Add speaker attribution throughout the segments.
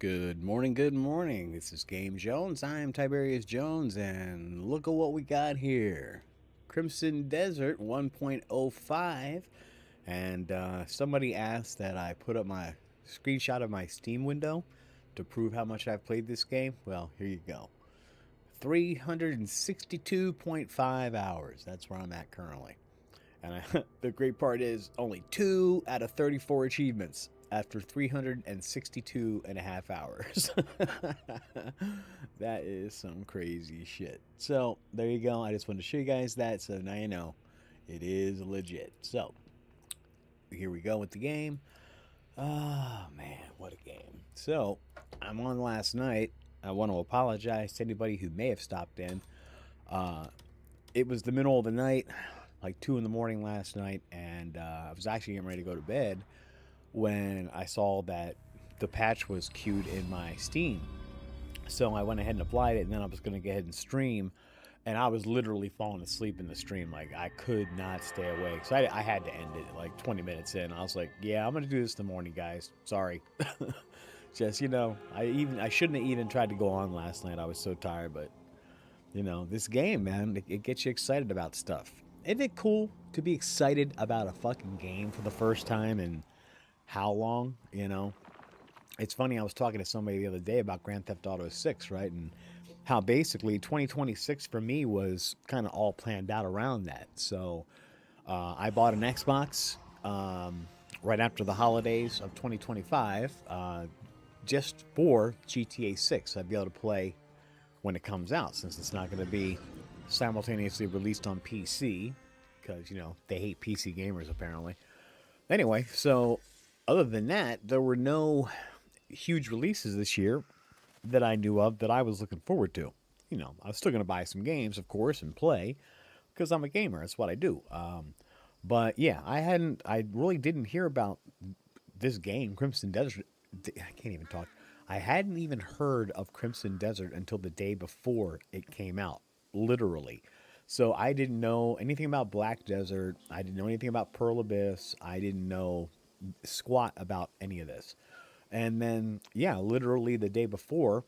Speaker 1: Good morning, good morning. This is Game Jones. I am Tiberius Jones, and look at what we got here. Crimson Desert 1.05, and somebody asked that I put up my screenshot of my Steam window to prove how much I've played this game. Well, here you go. 362.5 hours. That's where I'm at currently. And the great part is only 2 out of 34 achievements after 362 and a half hours. That is some crazy shit. So there you go. I just wanted to show you guys that so now you know it is legit. So here we go with the game. Oh man, what a game. So I'm on last night. I want to apologize to anybody who may have stopped in. Uh, it was the middle of the night, like 2 in the morning last night, and I was actually getting ready to go to bed when I saw that the patch was queued in my Steam. So I went ahead and applied it, and then I was going to go ahead and stream, and I was literally falling asleep in the stream. Like, I could not stay awake. So I had to end it like 20 minutes in. I was like, yeah, I'm going to do this in the morning, guys. Sorry. Just, I shouldn't have even tried to go on last night. I was so tired, but, this game, man, it gets you excited about stuff. Isn't it cool to be excited about a fucking game for the first time and how long, It's funny, I was talking to somebody the other day about Grand Theft Auto 6, right? And how basically 2026 for me was kind of all planned out around that. So I bought an Xbox right after the holidays of 2025 just for GTA 6. I'd be able to play when it comes out since it's not going to be simultaneously released on PC because, they hate PC gamers apparently. Anyway, so other than that, there were no huge releases this year that I knew of that I was looking forward to. I was still going to buy some games, of course, and play because I'm a gamer. That's what I do. But yeah, I really didn't hear about this game, Crimson Desert. I can't even talk. I hadn't even heard of Crimson Desert until the day before it came out, literally. So I didn't know anything about Black Desert. I didn't know anything about Pearl Abyss. I didn't know squat about any of this. And then, yeah, literally the day before,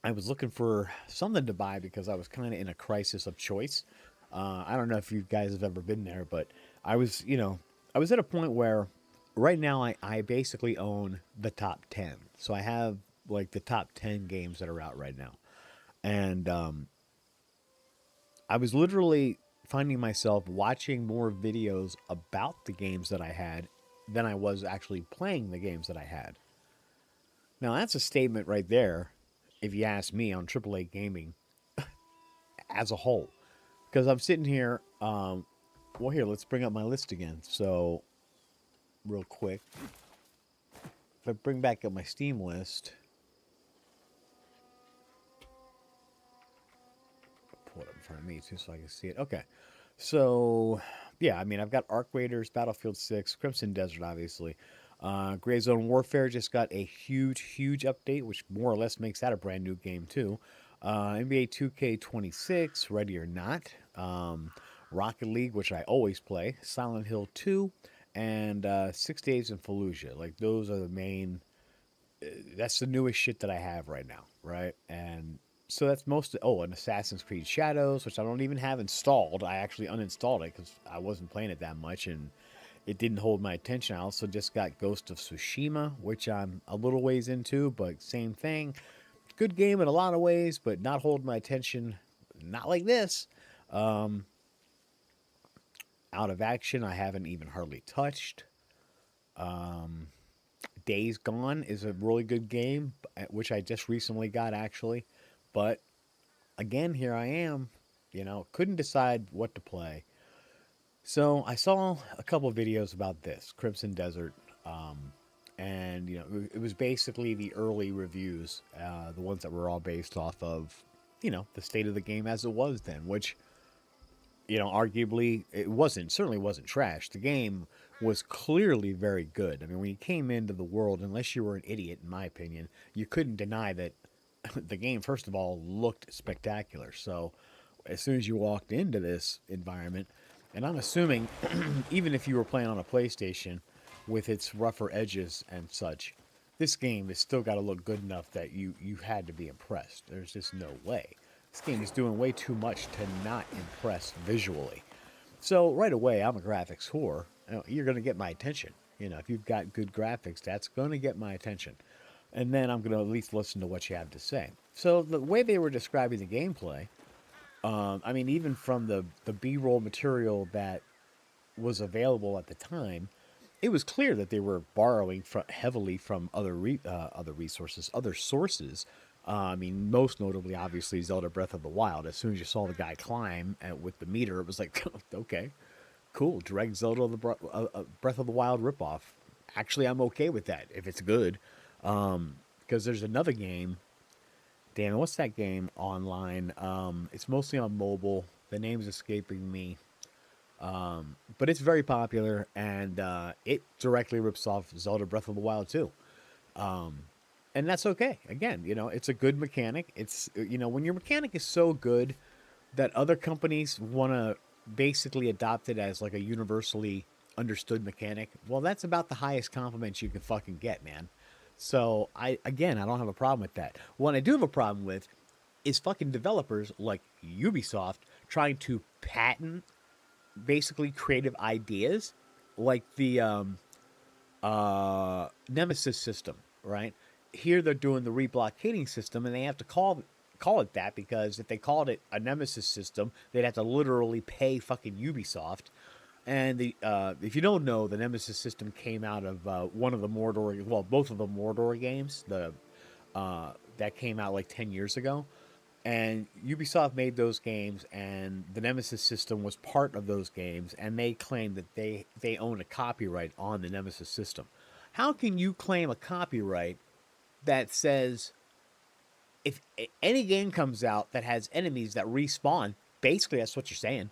Speaker 1: I was looking for something to buy because I was kind of in a crisis of choice. I don't know if you guys have ever been there, but I was at a point where right now I basically own the top 10. So I have like the top 10 games that are out right now. And I was literally finding myself watching more videos about the games that I had than I was actually playing the games that I had. Now, that's a statement right there, if you ask me, on AAA gaming as a whole. Because I'm sitting here, well, here, let's bring up my list again. So, real quick, if I bring back up my Steam list, I'll pull it up in front of me too so I can see it. Okay. So, yeah, I mean, I've got Arc Raiders, Battlefield 6, Crimson Desert, obviously. Gray Zone Warfare just got a huge update, which more or less makes that a brand new game, too. NBA 2K26, Ready or Not. Rocket League, which I always play. Silent Hill 2. And 6 Days in Fallujah. Like, those are the main... that's the newest shit that I have right now, right? And so that's most... Oh, and Assassin's Creed Shadows, which I don't even have installed. I actually uninstalled it because I wasn't playing it that much, and it didn't hold my attention. I also just got Ghost of Tsushima, which I'm a little ways into, but same thing. Good game in a lot of ways, but not holding my attention. Not like this. Out of Action, I haven't even hardly touched. Days Gone is a really good game, which I just recently got, actually. But, again, here I am. Couldn't decide what to play. So I saw a couple of videos about this, Crimson Desert, and it was basically the early reviews, the ones that were all based off of, the state of the game as it was then, which, arguably it certainly wasn't trash. The game was clearly very good. I mean, when you came into the world, unless you were an idiot, in my opinion, you couldn't deny that the game, first of all, looked spectacular. So as soon as you walked into this environment, and I'm assuming, even if you were playing on a PlayStation with its rougher edges and such, this game has still got to look good enough that you had to be impressed. There's just no way. This game is doing way too much to not impress visually. So right away, I'm a graphics whore. You're going to get my attention. If you've got good graphics, that's going to get my attention. And then I'm going to at least listen to what you have to say. So the way they were describing the gameplay, I mean, even from the B-roll material that was available at the time, it was clear that they were borrowing heavily from other resources, other sources. I mean, most notably, obviously, Zelda Breath of the Wild. As soon as you saw the guy climb with the meter, it was like, okay, cool, direct Zelda Breath of the Wild ripoff. Actually, I'm okay with that if it's good, because there's another game. Damn, what's that game online? It's mostly on mobile. The name's escaping me. But it's very popular, and it directly rips off Zelda Breath of the Wild too. And that's okay. Again, it's a good mechanic. It's when your mechanic is so good that other companies want to basically adopt it as like a universally understood mechanic. Well, that's about the highest compliment you can fucking get, man. So I don't have a problem with that. What I do have a problem with is fucking developers like Ubisoft trying to patent basically creative ideas like the Nemesis system, right? Here they're doing the reblockading system, and they have to call it that because if they called it a Nemesis system, they'd have to literally pay fucking Ubisoft. And if you don't know, the Nemesis system came out of one of the Mordor, well, both of the Mordor games, that came out like 10 years ago. And Ubisoft made those games, and the Nemesis system was part of those games, and they claim that they own a copyright on the Nemesis system. How can you claim a copyright that says if any game comes out that has enemies that respawn, basically that's what you're saying,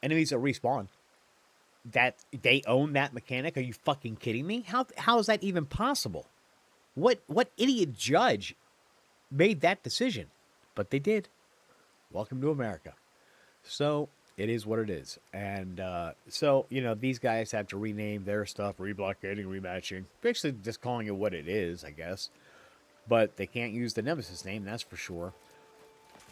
Speaker 1: enemies that respawn, that they own that mechanic? Are you fucking kidding me? How is that even possible? What idiot judge made that decision? But they did. Welcome to America. So it is what it is. And so, these guys have to rename their stuff, reblockading, rematching. Basically just calling it what it is, I guess. But they can't use the Nemesis name, that's for sure.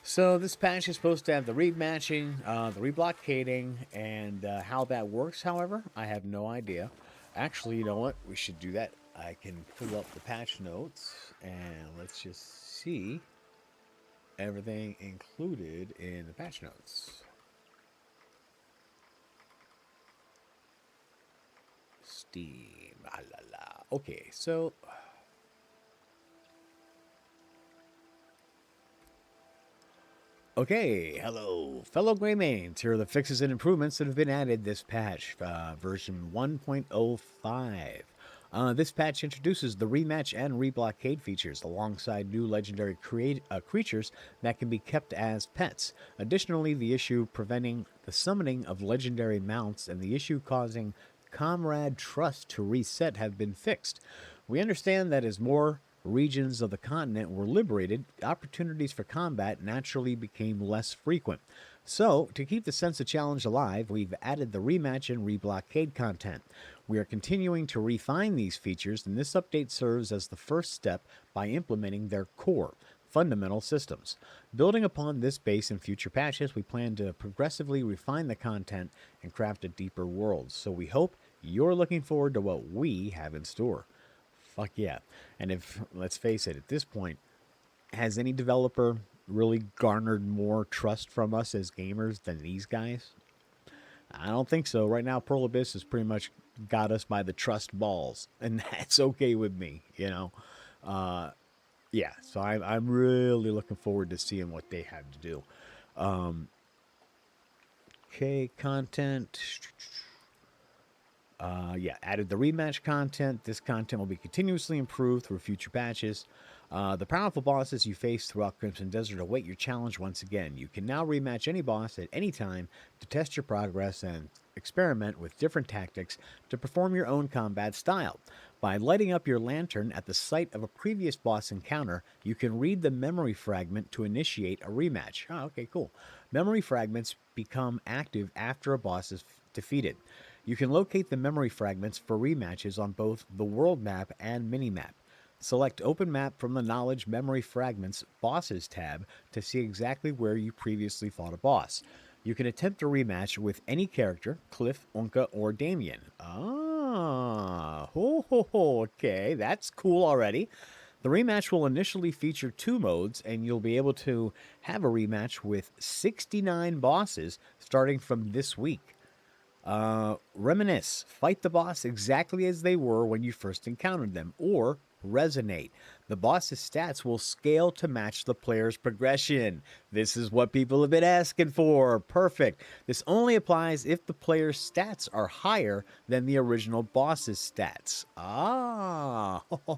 Speaker 1: So this patch is supposed to have the rematching, the reblockading, and how that works, however, I have no idea. Actually, you know what? We should do that. I can pull up the patch notes, and let's just see everything included in the patch notes. Steam. Ah, la, la. Okay, so okay, hello, fellow Greymanes. Here are the fixes and improvements that have been added this patch, version 1.05. This patch introduces the rematch and reblockade features alongside new legendary creatures that can be kept as pets. Additionally, the issue preventing the summoning of legendary mounts and the issue causing comrade trust to reset have been fixed. We understand that as more regions of the continent were liberated, opportunities for combat naturally became less frequent. So, to keep the sense of challenge alive, we've added the rematch and reblockade content. We are continuing to refine these features, and this update serves as the first step by implementing their core, fundamental systems. Building upon this base in future patches, we plan to progressively refine the content and craft a deeper world. So we hope you're looking forward to what we have in store. Fuck yeah. And if, let's face it, at this point, has any developer really garnered more trust from us as gamers than these guys? I don't think so. Right now, Pearl Abyss has pretty much got us by the trust balls, and that's okay with me, Yeah, so I'm really looking forward to seeing what they have to do. Okay, content. Added the rematch content. This content will be continuously improved through future patches. The powerful bosses you face throughout Crimson Desert await your challenge once again. You can now rematch any boss at any time to test your progress and experiment with different tactics to perform your own combat style. By lighting up your lantern at the site of a previous boss encounter, you can read the memory fragment to initiate a rematch. Oh, okay, cool. Memory fragments become active after a boss is defeated. You can locate the memory fragments for rematches on both the world map and minimap. Select Open Map from the Knowledge Memory Fragments Bosses tab to see exactly where you previously fought a boss. You can attempt a rematch with any character, Cliff, Unka, or Damien. Okay, that's cool already. The rematch will initially feature two modes, and you'll be able to have a rematch with 69 bosses starting from this week. Reminisce. Fight the boss exactly as they were when you first encountered them. Or resonate. The boss's stats will scale to match the player's progression. This is what people have been asking for. Perfect. This only applies if the player's stats are higher than the original boss's stats.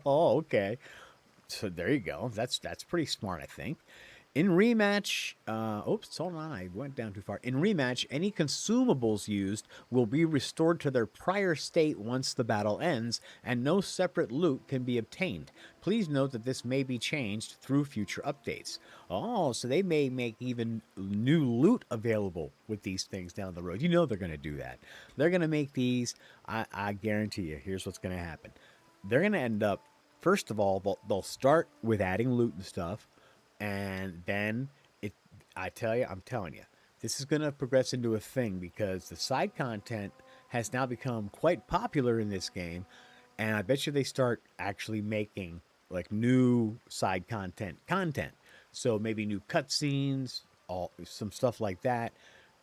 Speaker 1: Okay. So there you go. That's pretty smart, I think. In rematch, oops, hold on, I went down too far. In rematch, any consumables used will be restored to their prior state once the battle ends, and no separate loot can be obtained. Please note that this may be changed through future updates. Oh, so they may make even new loot available with these things down the road. You know they're going to do that. They're going to make these. I guarantee you. Here's what's going to happen. They're going to end up. First of all, they'll start with adding loot and stuff, and then it. I'm telling you, this is going to progress into a thing because the side content has now become quite popular in this game, and I bet you they start actually making like new side content. So maybe new cutscenes, all some stuff like that.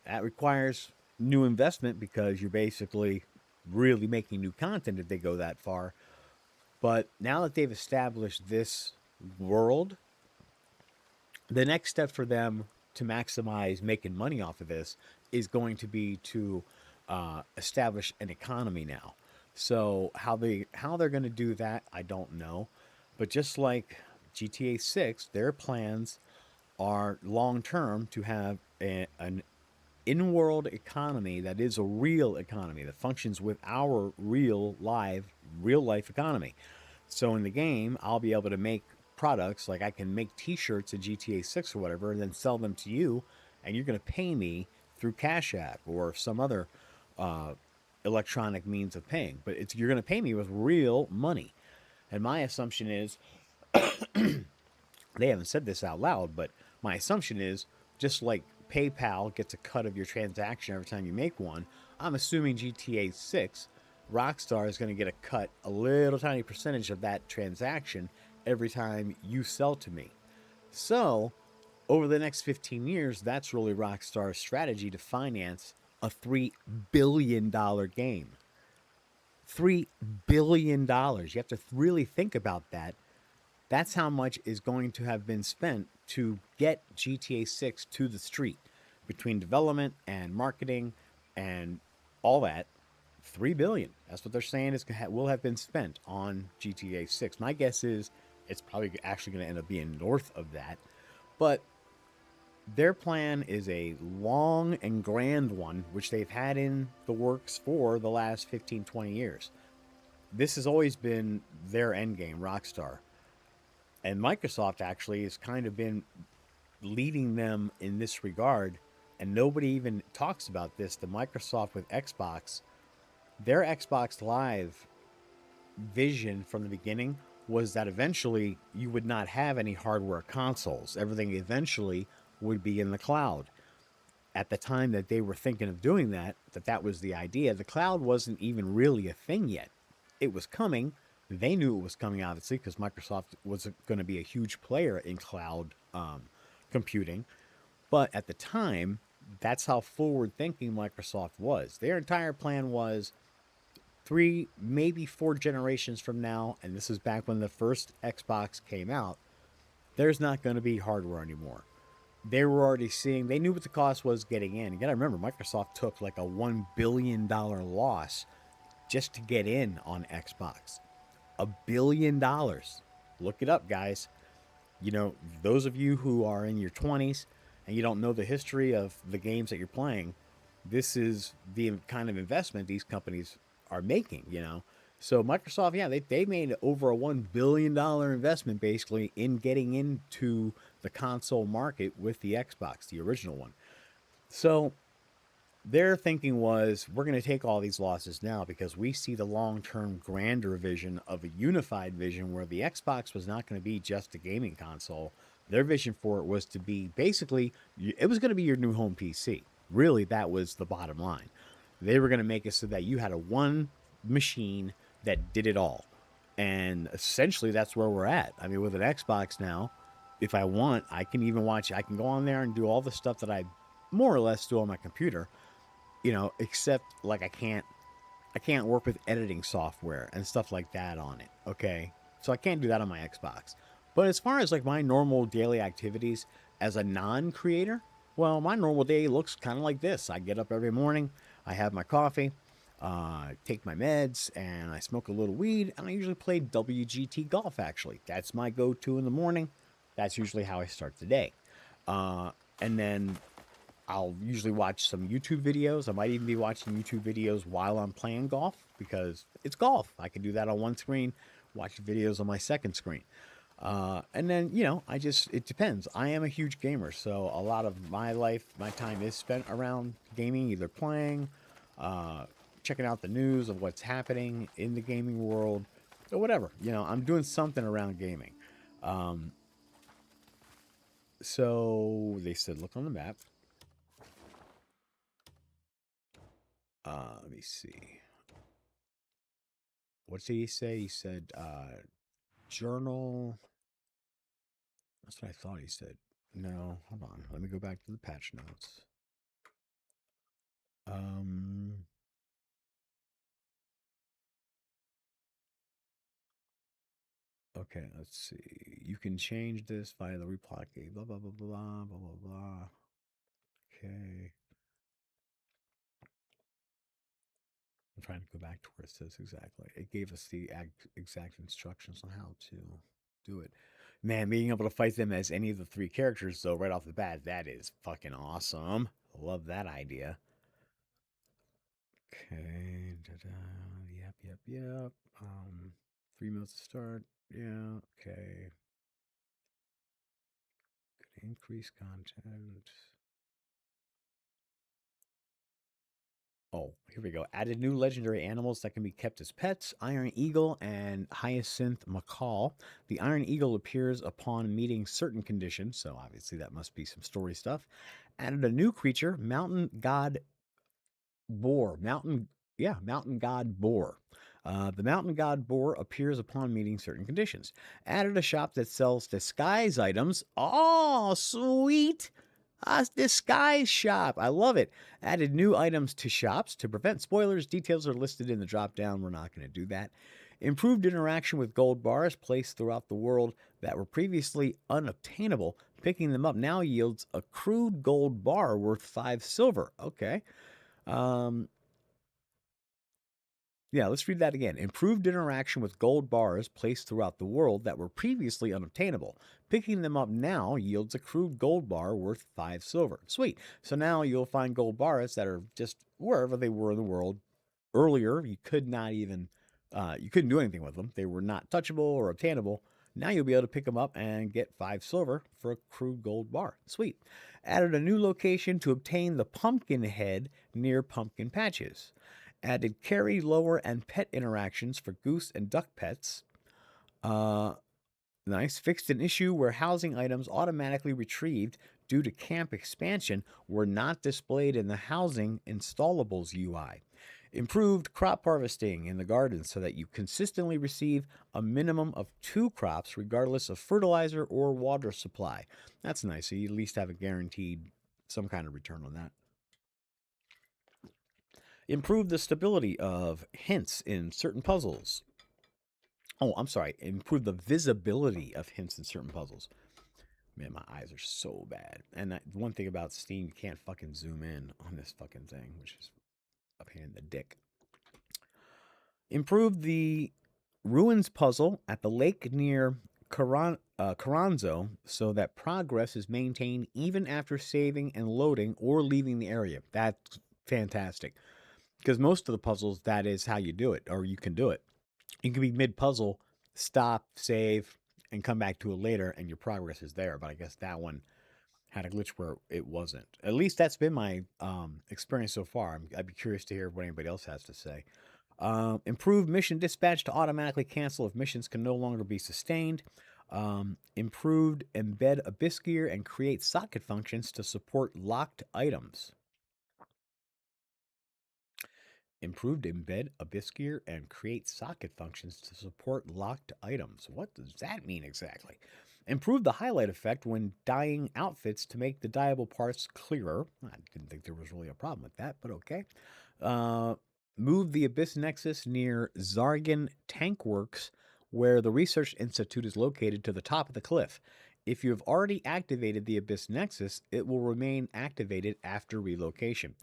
Speaker 1: That requires new investment because you're basically really making new content if they go that far. But now that they've established this world, the next step for them to maximize making money off of this is going to be to establish an economy now. So how they're going to do that, I don't know. But just like GTA 6, their plans are long term to have an in-world economy that is a real economy that functions with our real life economy. So in the game, I'll be able to make products like I can make T-shirts in GTA 6 or whatever, and then sell them to you, and you're going to pay me through Cash App or some other uh, electronic means of paying. But you're going to pay me with real money. And my assumption is they haven't said this out loud, but my assumption is just like PayPal gets a cut of your transaction every time you make one, I'm assuming GTA 6, Rockstar is going to get a cut, a little tiny percentage of that transaction every time you sell to me. So, over the next 15 years, that's really Rockstar's strategy to finance a $3 billion game. $3 billion. You have to really think about that. That's how much is going to have been spent to get GTA 6 to the street between development and marketing and all that. 3 billion. That's what they're saying is will have been spent on GTA 6. My guess is it's probably actually going to end up being north of that. But their plan is a long and grand one, which they've had in the works for the last 15, 20 years. This has always been their end game, Rockstar. And Microsoft actually has kind of been leading them in this regard. And nobody even talks about this. The Microsoft with Xbox, their Xbox Live vision from the beginning was that eventually you would not have any hardware consoles. Everything eventually would be in the cloud. At the time that they were thinking of doing that, that was the idea. The cloud wasn't even really a thing yet. It was coming. They knew it was coming, obviously, because Microsoft was going to be a huge player in cloud computing. But at the time, that's how forward thinking Microsoft was. Their entire plan was three, maybe four generations from now, and this is back when the first Xbox came out, there's not going to be hardware anymore. They were already seeing, they knew what the cost was getting in. You got to remember, Microsoft took like a $1 billion loss just to get in on Xbox. $1 billion. Look it up, guys. You know, those of you who are in your 20s and you don't know the history of the games that you're playing, this is the kind of investment these companies are making, you know. So Microsoft, yeah, they made over a $1 billion investment basically in getting into the console market with the Xbox, the original one. So their thinking was we're going to take all these losses now because we see the long-term grander vision of a unified vision where the Xbox was not going to be just a gaming console. Their vision for it was to be basically it was going to be your new home PC. Really, that was the bottom line. They were going to make it so that you had a one machine that did it all. And essentially that's where we're at. I mean, with an Xbox now, if I want, I can even watch, I can go on there and do all the stuff that I more or less do on my computer, except like I can't work with editing software and stuff like that on it. Okay. So I can't do that on my Xbox. But as far as like my normal daily activities as a non creator, well, my normal day looks kind of like this. I get up every morning, I have my coffee, take my meds, and I smoke a little weed, and I usually play WGT golf, actually. That's my go to in the morning. That's usually how I start the day. And then I'll usually watch some YouTube videos. I might even be watching YouTube videos while I'm playing golf because it's golf. I can do that on one screen, watch videos on my second screen. And then, it depends. I am a huge gamer, so a lot of my life, my time is spent around gaming, either playing, uh, checking out the news of what's happening in the gaming world, or whatever. I'm doing something around gaming. So they said, look on the map. Let me see. What did he say? He said journal. That's what I thought he said. No, hold on. Let me go back to the patch notes. Um, okay, let's see. You can change this via the Reblockading. Blah blah blah blah blah blah blah. Okay. I'm trying to go back to where it says exactly. It gave us the exact instructions on how to do it. Man, being able to fight them as any of the three characters, though, right off the bat, that is fucking awesome. Love that idea. Okay. Da-da. Yep, yep, yep. 3 minutes to start. Yeah. Okay. Could increase content. Oh, here we go. Added new legendary animals that can be kept as pets: Iron Eagle and Hyacinth Macaw. The Iron Eagle appears upon meeting certain conditions, so obviously that must be some story stuff. Added a new creature, Mountain God Boar. Mountain God Boar. The Mountain God Boar appears upon meeting certain conditions. Added a shop that sells disguise items. Oh, sweet! A disguise shop. I love it. Added new items to shops to prevent spoilers. Details are listed in the drop down. We're not going to do that. Improved interaction with gold bars placed throughout the world that were previously unobtainable. Picking them up now yields a crude gold bar worth 5 silver. Okay. Um, yeah, let's read that again. Improved interaction with gold bars placed throughout the world that were previously unobtainable. Picking them up now yields a crude gold bar worth 5 silver. Sweet. So now you'll find gold bars that are just wherever they were in the world. Earlier, you couldn't do anything with them. They were not touchable or obtainable. Now you'll be able to pick them up and get 5 silver for a crude gold bar. Sweet. Added a new location to obtain the pumpkin head near pumpkin patches. Added carry, lower, and pet interactions for goose and duck pets. Uh, nice. Fixed an issue where housing items automatically retrieved due to camp expansion were not displayed in the housing installables UI. Improved crop harvesting in the garden so that you consistently receive a minimum of 2 crops regardless of fertilizer or water supply. That's nice. So you at least have a guaranteed some kind of return on that. Improve the stability of hints in certain puzzles. Oh, I'm sorry. Improve the visibility of hints in certain puzzles. Man, my eyes are so bad. And one thing about Steam, you can't fucking zoom in on this fucking thing, which is a pain in the dick. Improve the ruins puzzle at the lake near Carranzo so that progress is maintained even after saving and loading or leaving the area. That's fantastic. Because most of the puzzles, that is how you do it, or you can do it. You can be mid puzzle, stop, save, and come back to it later, and your progress is there. But I guess that one, had a glitch where it wasn't. At least that's been my experience so far. I'd be curious to hear what anybody else has to say. Improved mission dispatch to automatically cancel if missions can no longer be sustained. Improved embed abyss gear and create socket functions to support locked items. Improved embed abyss gear and create socket functions to support locked items. What does that mean exactly? Improved the highlight effect when dyeing outfits to make the dyeable parts clearer. I didn't think there was really a problem with that, but okay. Uh, Move the Abyss Nexus near Zargan Tank Works, where the Research Institute is located, to the top of the cliff. If you have already activated the Abyss Nexus, it will remain activated after relocation.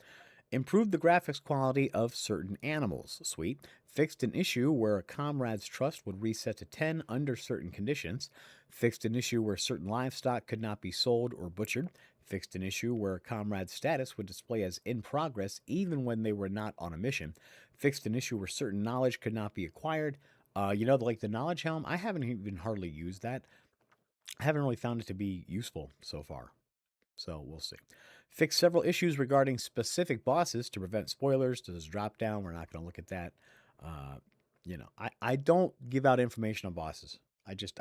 Speaker 1: Improved the graphics quality of certain animals. Sweet. Fixed an issue where a comrade's trust would reset to 10 under certain conditions. Fixed an issue where certain livestock could not be sold or butchered. Fixed an issue where a comrade's status would display as in progress even when they were not on a mission. Fixed an issue where certain knowledge could not be acquired. Like the knowledge helm, I haven't even hardly used that. I haven't really found it to be useful so far. So we'll see. Fix several issues regarding specific bosses to prevent spoilers. To this drop down, we're not going to look at that. Uh, I don't give out information on bosses.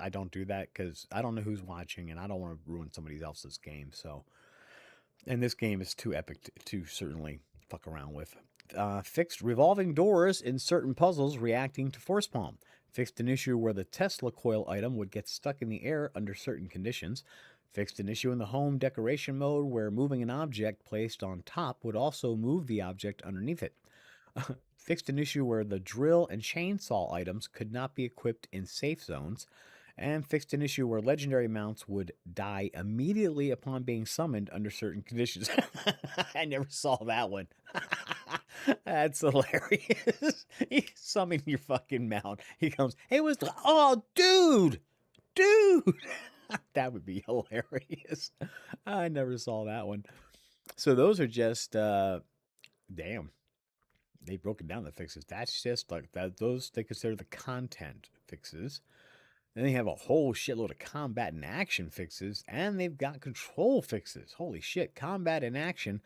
Speaker 1: I don't do that because I don't know who's watching and I don't want to ruin somebody else's game. So, and this game is too epic to certainly fuck around with. Fixed revolving doors in certain puzzles reacting to force palm. Fixed an issue where the Tesla coil item would get stuck in the air under certain conditions. Fixed an issue in the home decoration mode where moving an object placed on top would also move the object underneath it. Fixed an issue where the drill and chainsaw items could not be equipped in safe zones. And fixed an issue where legendary mounts would die immediately upon being summoned under certain conditions. I never saw that one. That's hilarious. You summon your fucking mount. He comes, hey, what's the. Oh, dude. That would be hilarious. I never saw that one. So those are just, damn. They broke it down, the fixes. That's just like that. Those they consider the content fixes. Then they have a whole shitload of combat and action fixes, and they've got control fixes. Holy shit! Combat and action.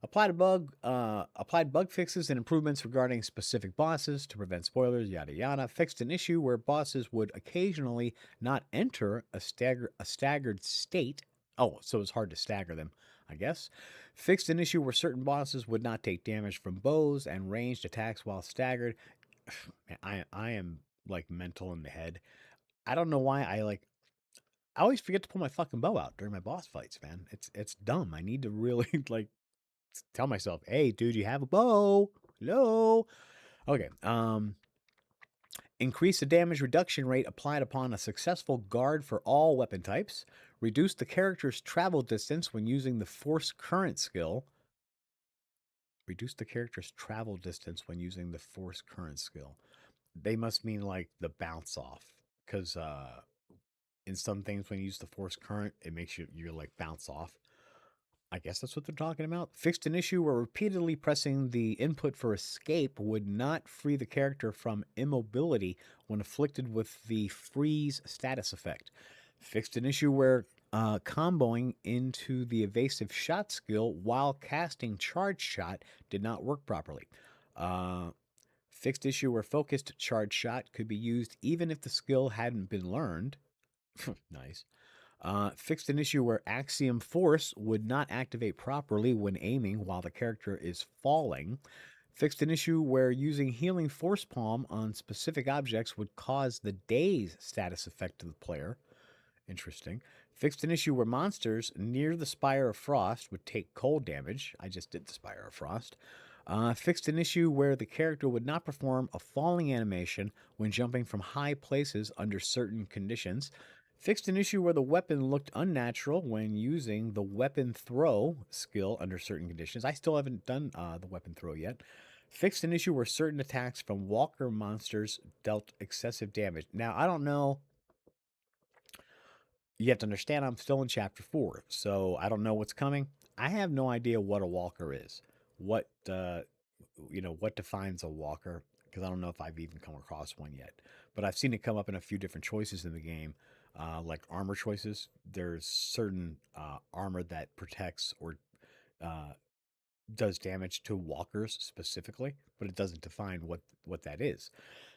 Speaker 1: Applied bug fixes and improvements regarding specific bosses to prevent spoilers. Yada yada. Fixed an issue where bosses would occasionally not enter a staggered state. Oh, so it's hard to stagger them, I guess. Fixed an issue where certain bosses would not take damage from bows and ranged attacks while staggered. Man, I am like mental in the head. I don't know why I always forget to pull my fucking bow out during my boss fights, man. It's dumb. I need to really like tell myself, "Hey, dude, you have a bow." Hello. Okay. Increase the damage reduction rate applied upon a successful guard for all weapon types. Reduce the character's travel distance when using the force current skill. Reduce the character's travel distance when using the force current skill. They must mean like the bounce off, because in some things when you use the force current, it makes you like bounce off. I guess that's what they're talking about. Fixed an issue where repeatedly pressing the input for escape would not free the character from immobility when afflicted with the freeze status effect. Fixed an issue where comboing into the evasive shot skill while casting charge shot did not work properly. Fixed issue where focused charge shot could be used even if the skill hadn't been learned. Nice. Fixed an issue where Axiom Force would not activate properly when aiming while the character is falling. Fixed an issue where using Healing Force Palm on specific objects would cause the Daze status effect to the player. Interesting. Fixed an issue where monsters near the Spire of Frost would take cold damage. I just did the Spire of Frost. Fixed an issue where the character would not perform a falling animation when jumping from high places under certain conditions. Fixed an issue where the weapon looked unnatural when using the weapon throw skill under certain conditions. I still haven't done the weapon throw yet. Fixed an issue where certain attacks from walker monsters dealt excessive damage. Now, I don't know. You have to understand I'm still in chapter 4, so I don't know what's coming. I have no idea what a walker is. What what defines a walker, because I don't know if I've even come across one yet. But I've seen it come up in a few different choices in the game. like armor choices. There's certain armor that protects or uh, does damage to walkers specifically, but it doesn't define what that is.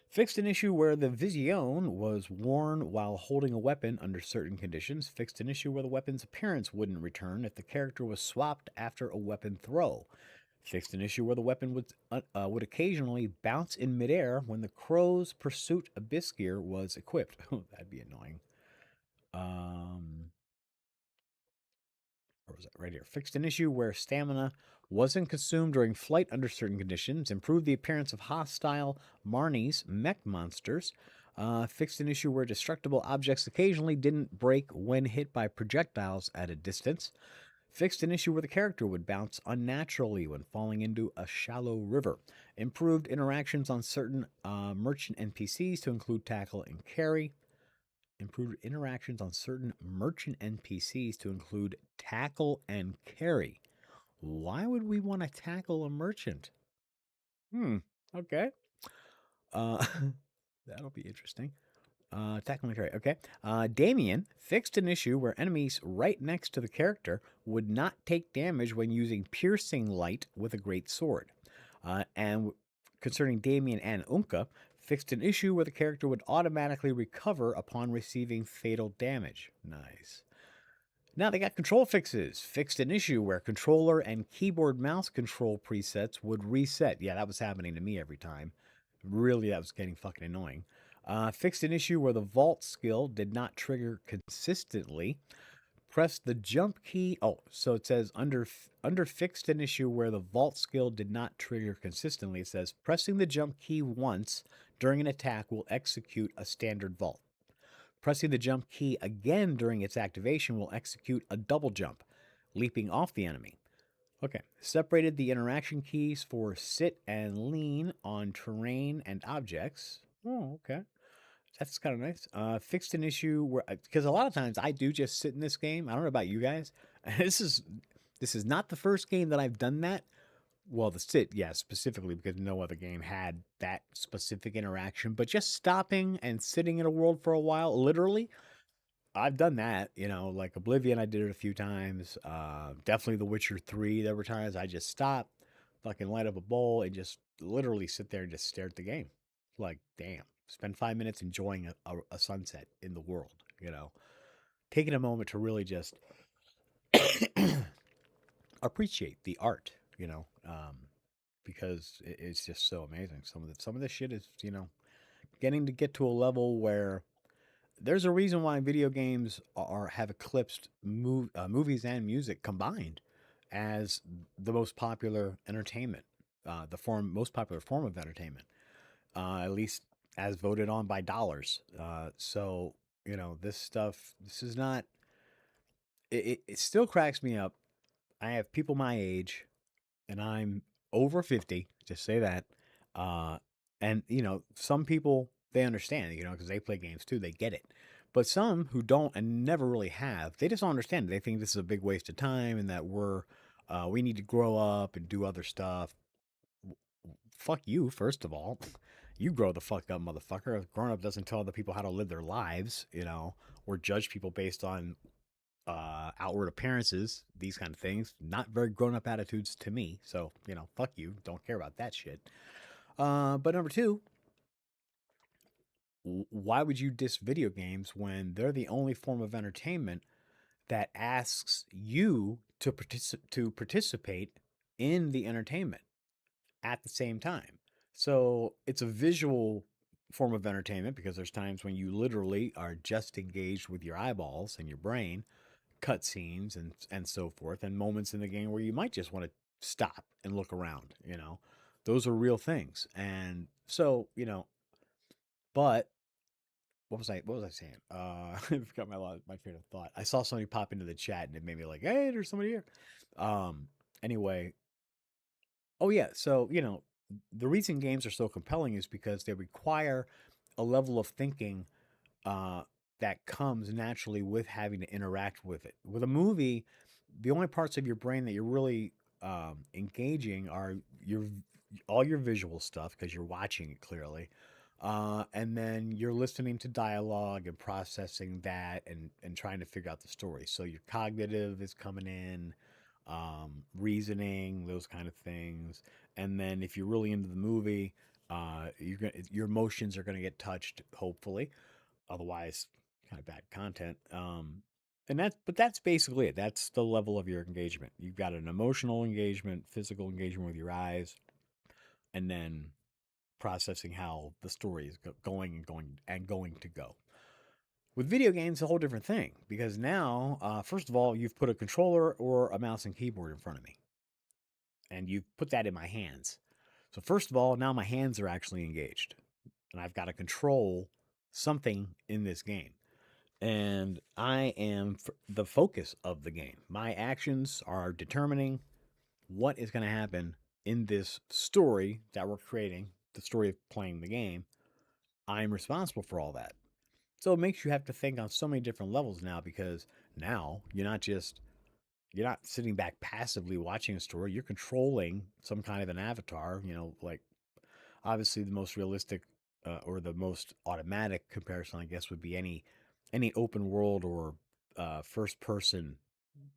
Speaker 1: Fixed an issue where the Vision was worn while holding a weapon under certain conditions. Fixed an issue where the weapon's appearance wouldn't return if the character was swapped after a weapon throw. Fixed an issue where the weapon would occasionally bounce in midair when the crow's pursuit abyss gear was equipped. That'd be annoying. Where was that? Right here. Fixed an issue where stamina wasn't consumed during flight under certain conditions. Improved the appearance of hostile Marnies, mech monsters. Fixed an issue where destructible objects occasionally didn't break when hit by projectiles at a distance. Fixed an issue where the character would bounce unnaturally when falling into a shallow river. Improved interactions on certain merchant NPCs to include tackle and carry. Improved interactions on certain merchant NPCs to include tackle and carry. Why would we want to tackle a merchant? Okay. Uh, that'll be interesting. Tackle and carry. Okay. Damien fixed an issue where enemies right next to the character would not take damage when using piercing light with a great sword. And concerning Damien and Unka, fixed an issue where the character would automatically recover upon receiving fatal damage. Nice. Now they got control fixes. Fixed an issue where controller and keyboard mouse control presets would reset. Yeah, that was happening to me every time. Really, that was getting fucking annoying. Fixed an issue where the vault skill did not trigger consistently. Press the jump key. Oh, so it says under fixed an issue where the vault skill did not trigger consistently. It says pressing the jump key once during an attack will execute a standard vault. Pressing the jump key again during its activation will execute a double jump, leaping off the enemy. Okay, separated the interaction keys for sit and lean on terrain and objects. Oh, okay. That's kind of nice. Fixed an issue where because a lot of times I do just sit in this game. I don't know about you guys. This is not the first game that I've done that. Well, the sit, yeah, specifically because no other game had that specific interaction. But just stopping and sitting in a world for a while, literally, I've done that. Like Oblivion, I did it a few times. Definitely The Witcher 3. There were times I just stopped, fucking light up a bowl, and just literally sit there and just stare at the game. Like, damn, spend 5 minutes enjoying a sunset in the world. Taking a moment to really just appreciate the art. Because it's just so amazing. Some of this shit is getting to get to a level where there's a reason why video games have eclipsed movies and music combined as the most popular entertainment, most popular form of entertainment, at least as voted on by dollars. So this stuff, this is not. It still cracks me up. I have people my age and I'm over 50, just say that. Uh, and, some people, they understand, because they play games too, they get it. But some who don't and never really have, they just don't understand. They think this is a big waste of time and that we need to grow up and do other stuff. Fuck you, first of all. You grow the fuck up, motherfucker. Grown up doesn't tell other people how to live their lives, or judge people based on outward appearances, these kind of things. Not very grown up attitudes to me. So, fuck you. Don't care about that shit. But number two, why would you diss video games when they're the only form of entertainment that asks you to participate in the entertainment at the same time? So it's a visual form of entertainment because there's times when you literally are just engaged with your eyeballs and your brain, cutscenes and so forth, and moments in the game where you might just want to stop and look around. Those are real things, and so But what was I saying? I forgot my train of thought. I saw somebody pop into the chat and it made me like, hey, there's somebody here. Um. Anyway, oh yeah. So the reason games are so compelling is because they require a level of thinking uh, that comes naturally with having to interact with it. With a movie, the only parts of your brain that you're really engaging are your all your visual stuff because you're watching it clearly, And then you're listening to dialogue and processing that and trying to figure out the story. So your cognitive is coming in, reasoning, those kind of things. And then if you're really into the movie, your emotions are gonna get touched, hopefully. Otherwise, kind of bad content. But that's basically it. That's the level of your engagement. You've got an emotional engagement, physical engagement with your eyes, and then processing how the story is going to go. With video games, it's a whole different thing because now, first of all, you've put a controller or a mouse and keyboard in front of me, and you've put that in my hands. So first of all, now my hands are actually engaged, and I've got to control something in this game. And I am the focus of the game. My actions are determining what is going to happen in this story that we're creating, the story of playing the game. I'm responsible for all that. So it makes you have to think on so many different levels now because now you're not sitting back passively watching a story. You're controlling some kind of an avatar. Like obviously the most realistic or the most automatic comparison, I guess, would be any open world or first person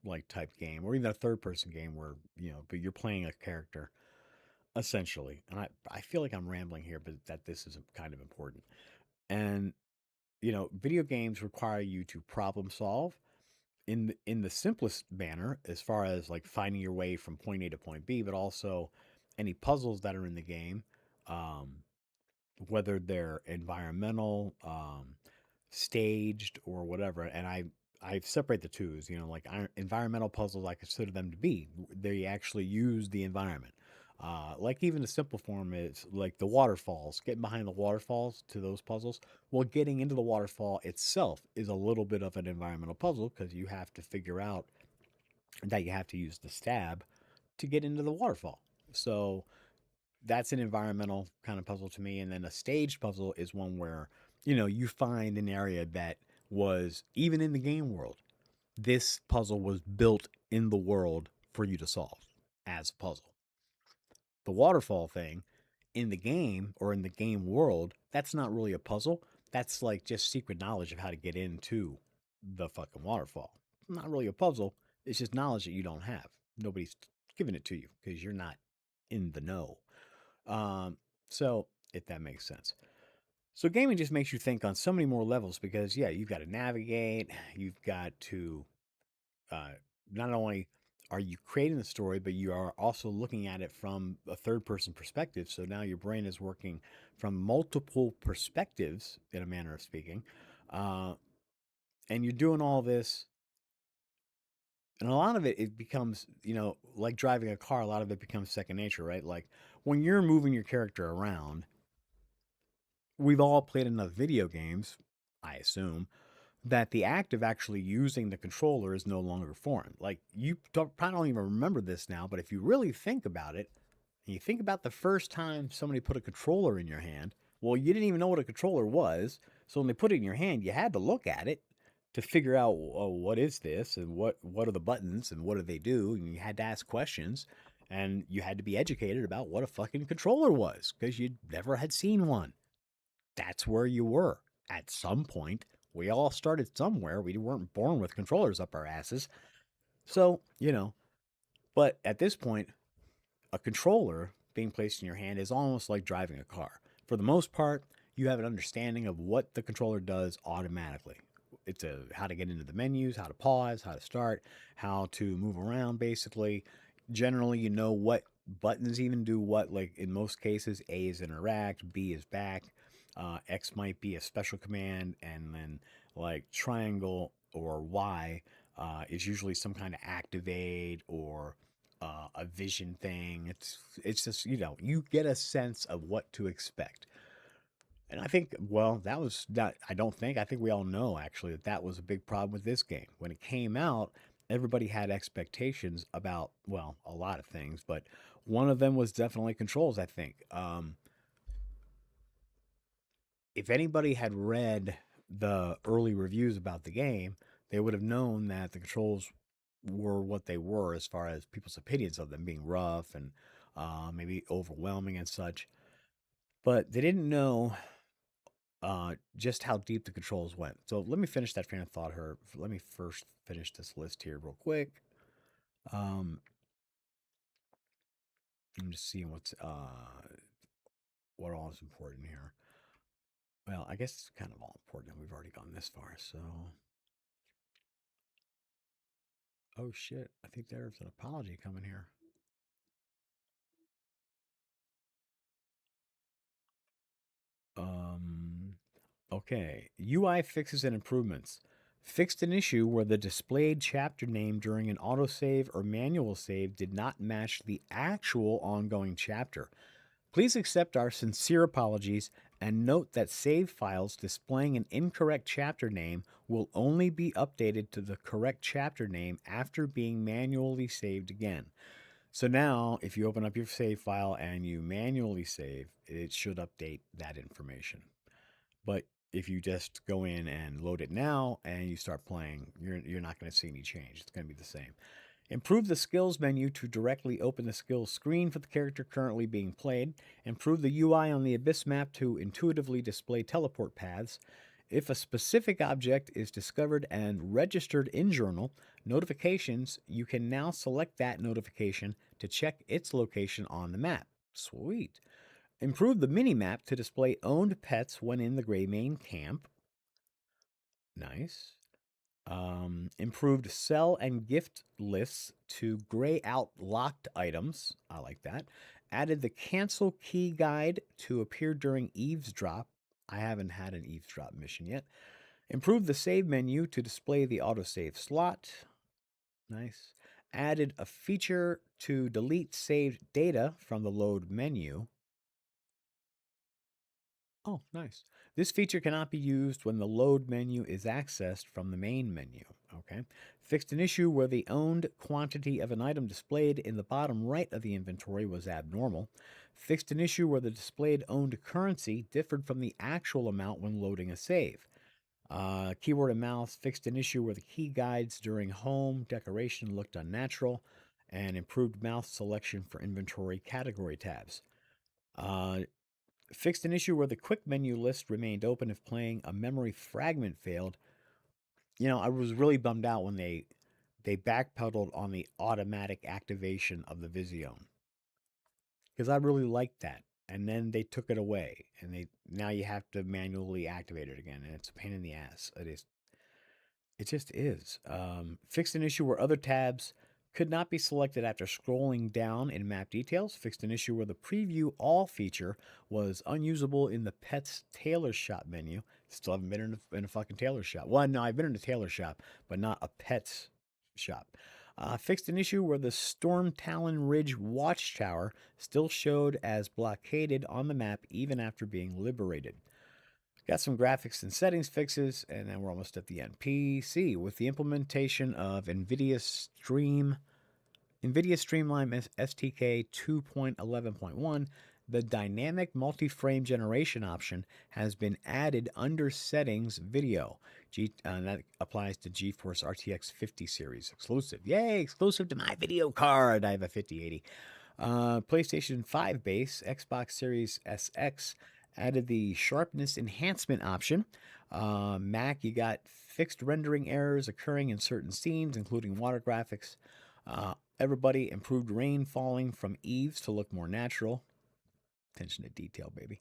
Speaker 1: like type game, or even a third person game where but you're playing a character essentially. And I feel like I'm rambling here, but that this is kind of important. And video games require you to problem solve in the simplest manner as far as like finding your way from point A to point B, but also any puzzles that are in the game, um, whether they're environmental, staged, or whatever. And I separate the two. Like environmental puzzles, I consider them to be they actually use the environment. Like even a simple form is like the waterfalls, getting behind the waterfalls to those puzzles. Well, getting into the waterfall itself is a little bit of an environmental puzzle because you have to figure out that you have to use the stab to get into the waterfall. So that's an environmental kind of puzzle to me. And then a staged puzzle is one where, you find an area that was even in the game world. This puzzle was built in the world for you to solve as a puzzle. The waterfall thing in the game or in the game world, that's not really a puzzle. That's like just secret knowledge of how to get into the fucking waterfall. Not really a puzzle. It's just knowledge that you don't have. Nobody's giving it to you because you're not in the know. Um, so if that makes sense. So gaming just makes you think on so many more levels because yeah, you've got to navigate, you've got to uh, not only are you creating the story, but you are also looking at it from a third person perspective. So now your brain is working from multiple perspectives, in a manner of speaking, uh, and you're doing all this. And a lot of it becomes, like driving a car, a lot of it becomes second nature, right? Like when you're moving your character around, we've all played enough video games, I assume, that the act of actually using the controller is no longer foreign. Like probably don't even remember this now, but if you really think about it, and you think about the first time somebody put a controller in your hand, well, you didn't even know what a controller was. So when they put it in your hand, you had to look at it to figure out, oh, what is this and what are the buttons and what do they do? And you had to ask questions and you had to be educated about what a fucking controller was because you never had seen one. That's where you were at some point. We all started somewhere. We weren't born with controllers up our asses. So, but at this point, a controller being placed in your hand is almost like driving a car. For the most part, you have an understanding of what the controller does automatically. It's how to get into the menus, how to pause, how to start, how to move around basically. Generally, you know what buttons even do what. Like in most cases, A is interact, B is back, X might be a special command, and then like triangle or Y is usually some kind of activate or a vision thing. It's just you get a sense of what to expect. And I think, well, that was not. I don't think. I think we all know actually that was a big problem with this game when it came out. Everybody had expectations about well a lot of things, but one of them was definitely controls. I think if anybody had read the early reviews about the game, they would have known that the controls were what they were as far as people's opinions of them being rough and maybe overwhelming and such. But they didn't know. just how deep the controls went. So let me finish that train of thought here. Let me first finish this list here real quick. Um, I'm just seeing what all is important here. Well, I guess it's kind of all important. We've already gone this far, so oh shit! I think there's an apology coming here. Um, okay. UI fixes and improvements. Fixed an issue where the displayed chapter name during an autosave or manual save did not match the actual ongoing chapter. Please accept our sincere apologies and note that save files displaying an incorrect chapter name will only be updated to the correct chapter name after being manually saved again. So now, if you open up your save file and you manually save, it should update that information. But if you just go in and load it now and you start playing, you're not going to see any change. It's going to be the same. Improve the skills menu to directly open the skills screen for the character currently being played. Improve the UI on the Abyss map to intuitively display teleport paths. If a specific object is discovered and registered in Journal Notifications, you can now select that notification to check its location on the map. Sweet. Improve the mini map to display owned pets when in the Greymane camp. Nice. Improved sell and gift lists to gray out locked items. I like that. Added the cancel key guide to appear during eavesdrop. I haven't had an eavesdrop mission yet. Improved the save menu to display the autosave slot. Nice. Added a feature to delete saved data from the load menu. Oh, nice. This feature cannot be used when the load menu is accessed from the main menu. Okay. Fixed an issue where the owned quantity of an item displayed in the bottom right of the inventory was abnormal. Fixed an issue where the displayed owned currency differed from the actual amount when loading a save. Keyboard and mouse fixed an issue where the key guides during home decoration looked unnatural, and improved mouse selection for inventory category tabs. Uh, Fixed an issue where the quick menu list remained open if playing a memory fragment failed. You know, I was really bummed out when they backpedaled on the automatic activation of the Vision because I really liked that. And then they took it away, and they now you have to manually activate it again, and it's a pain in the ass. It just is. Fixed an issue where other tabs could not be selected after scrolling down in map details. Fixed an issue where the preview all feature was unusable in the pet's tailor shop menu. Still haven't been in a fucking tailor shop. Well, no, I've been in a tailor shop, but not a pet's shop. Fixed an issue where the Storm Talon Ridge watchtower still showed as blockaded on the map even after being liberated. Got some graphics and settings fixes, and then we're almost at the end. PC, with the implementation of NVIDIA Streamline STK 2.11.1, the dynamic multi-frame generation option has been added under settings video. That applies to GeForce RTX 50 series exclusive. Yay, exclusive to my video card. I have a 5080. PlayStation 5 base, Xbox Series SX added the sharpness enhancement option. Mac, you got fixed rendering errors occurring in certain scenes, including water graphics. Everybody improved rain falling from eaves to look more natural. Attention to detail, baby.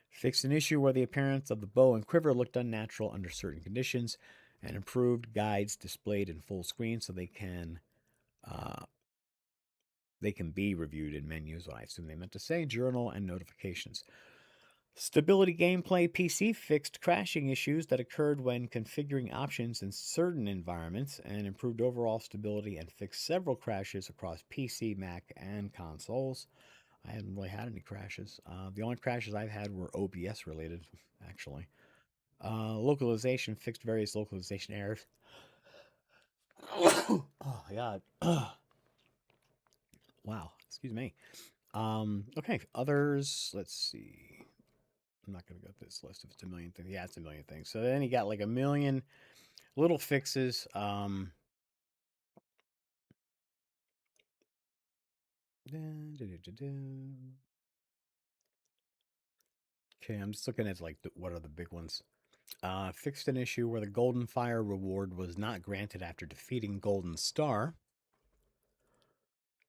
Speaker 1: Fixed an issue where the appearance of the bow and quiver looked unnatural under certain conditions, and improved guides displayed in full screen so uh, they can be reviewed in menus. I assume they meant to say journal and notifications. Stability Gameplay PC fixed crashing issues that occurred when configuring options in certain environments and improved overall stability and fixed several crashes across PC, Mac, and consoles. I haven't really had any crashes. The only crashes I've had were OBS related, actually. Localization fixed various localization errors. Oh, God. Wow. Excuse me. Okay. Others, let's see. I'm not going to go through this list if it's a million things. Yeah, it's a million things. So then he got like a million little fixes. Okay, I'm just looking at like what are the big ones. Fixed an issue where the Golden Fire reward was not granted after defeating Golden Star.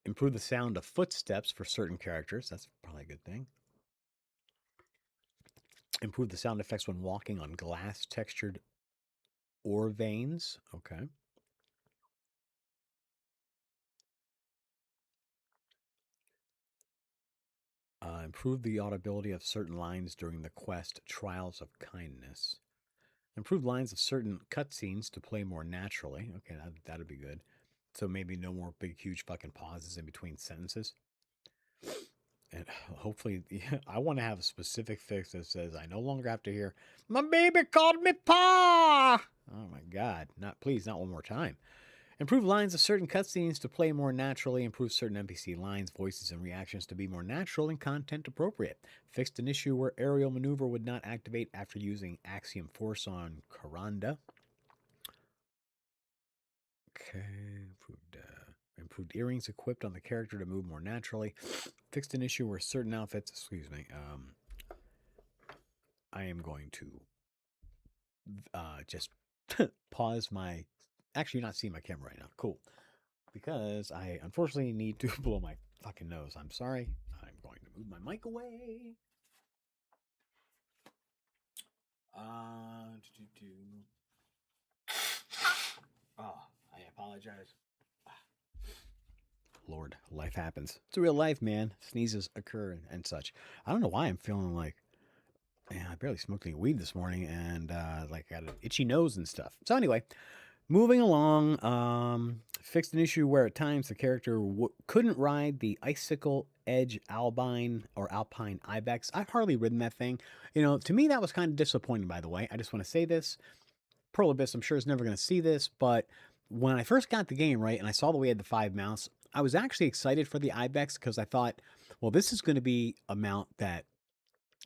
Speaker 1: Improve the sound of footsteps for certain characters. That's probably a good thing. Improve the sound effects when walking on glass textured ore veins. Okay. Improve the audibility of certain lines during the quest Trials of Kindness. Improve lines of certain cutscenes to play more naturally. Okay, that'd be good. So maybe no more big, huge fucking pauses in between sentences. And hopefully, yeah, I want to have a specific fix that says I no longer have to hear "my baby called me pa." Oh my god! Not please, not one more time. Improve lines of certain cutscenes to play more naturally. Improve certain NPC lines, voices, and reactions to be more natural and content appropriate. Fixed an issue where aerial maneuver would not activate after using Axiom Force on Karanda. Okay, improved earrings equipped on the character to move more naturally. Fixed an issue where certain outfits. Excuse me. I am going to just pause my. Actually, you're not seeing my camera right now. Cool. Because I unfortunately need to blow my fucking nose. I'm sorry. I'm going to move my mic away. Oh, I apologize. Lord, life happens. It's real life, man. Sneezes occur and such. I don't know why I'm feeling like, man, I barely smoked any weed this morning and like got an itchy nose and stuff. So anyway, moving along, fixed an issue where at times the character couldn't ride the Icicle Edge Alpine Ibex. I've hardly ridden that thing. You know, to me that was kind of disappointing, by the way. I just want to say this. Pearl Abyss, I'm sure, is never going to see this, but when I first got the game, right, and I saw that we had the 5 mounts, I was actually excited for the Ibex because I thought, well, this is going to be a mount that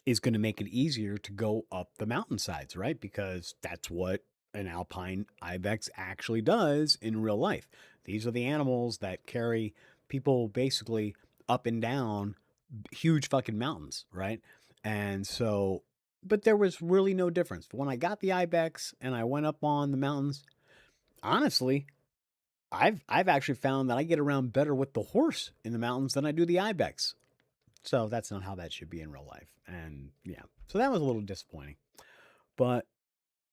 Speaker 1: is going to make it easier to go up the mountainsides, right? Because that's what an alpine ibex actually does in real life. These are the animals that carry people basically up and down huge fucking mountains, right? And so, but there was really no difference. When I got the ibex and I went up on the mountains, honestly, I've actually found that I get around better with the horse in the mountains than I do the ibex. So that's not how that should be in real life. And yeah, so that was a little disappointing. But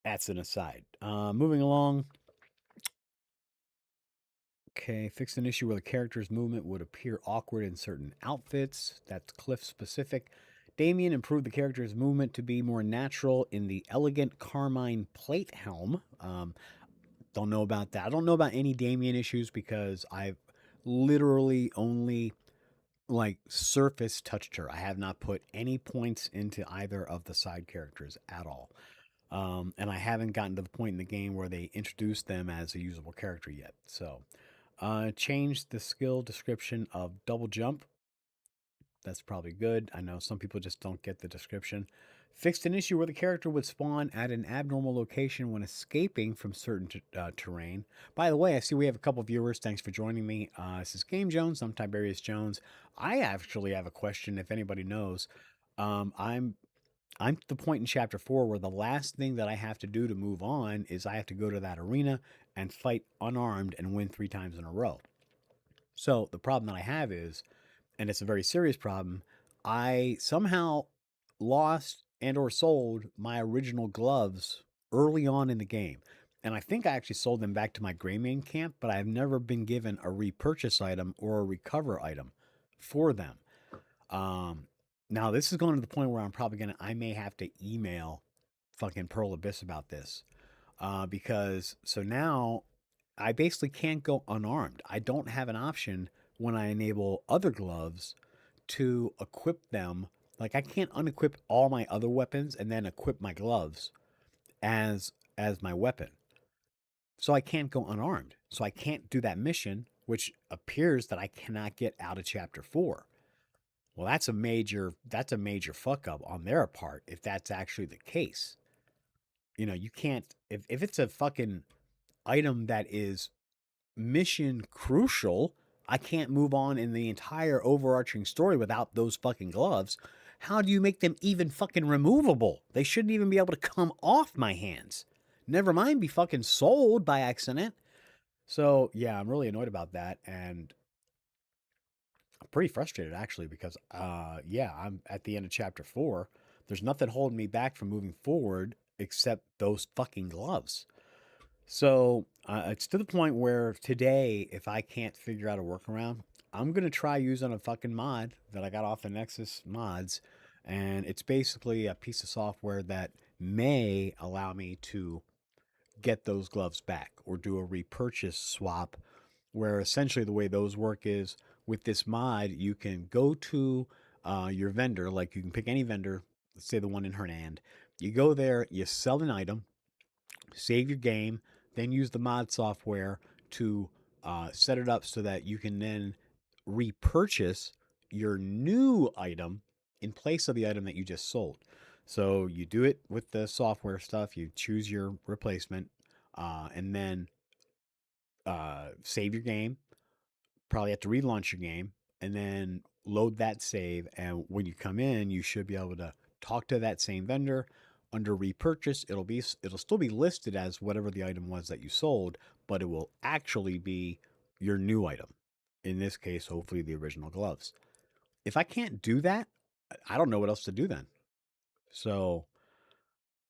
Speaker 1: that's an aside. Moving along. Okay, fixed an issue where the character's movement would appear awkward in certain outfits. That's Cliff specific. Damien improved the character's movement to be more natural in the elegant carmine plate helm. Don't know about that. I don't know about any Damien issues because I've literally only like surface touched her. I have not put any points into either of the side characters at all. And I haven't gotten to the point in the game where they introduced them as a usable character yet. So, changed the skill description of double jump. That's probably good. I know some people just don't get the description. Fixed an issue where the character would spawn at an abnormal location when escaping from certain terrain. By the way, I see we have a couple viewers. Thanks for joining me. This is Game Jones. I'm Tiberius Jones. I actually have a question. If anybody knows, I'm at the point in chapter 4 where the last thing that I have to do to move on is I have to go to that arena and fight unarmed and win 3 times in a row. So the problem that I have is, and it's a very serious problem, I somehow lost and or sold my original gloves early on in the game. And I think I actually sold them back to my Greymane camp, but I've never been given a repurchase item or a recover item for them. Um, Now this is going to the point where I may have to email fucking Pearl Abyss about this. Because so now I basically can't go unarmed. I don't have an option when I enable other gloves to equip them. Like I can't unequip all my other weapons and then equip my gloves as my weapon. So I can't go unarmed. So I can't do that mission, which appears that I cannot get out of chapter 4. Well, that's a major fuck up on their part if that's actually the case. You know, you can't if it's a fucking item that is mission crucial, I can't move on in the entire overarching story without those fucking gloves. How do you make them even fucking removable? They shouldn't even be able to come off my hands. Never mind be fucking sold by accident. So yeah, I'm really annoyed about that, and I'm pretty frustrated actually because yeah, I'm at the end of chapter 4. There's nothing holding me back from moving forward except those fucking gloves. So it's to the point where today, if I can't figure out a workaround, I'm gonna try using a fucking mod that I got off the Nexus mods, and it's basically a piece of software that may allow me to get those gloves back or do a repurchase swap, where essentially the way those work is with this mod, you can go to your vendor, like you can pick any vendor, let's say the one in Hernand. You go there, you sell an item, save your game, then use the mod software to set it up so that you can then repurchase your new item in place of the item that you just sold. So you do it with the software stuff, you choose your replacement, and then save your game. Probably have to relaunch your game and then load that save. And when you come in, you should be able to talk to that same vendor under repurchase. It'll still be listed as whatever the item was that you sold, but it will actually be your new item. In this case, hopefully the original gloves. If I can't do that, I don't know what else to do then. So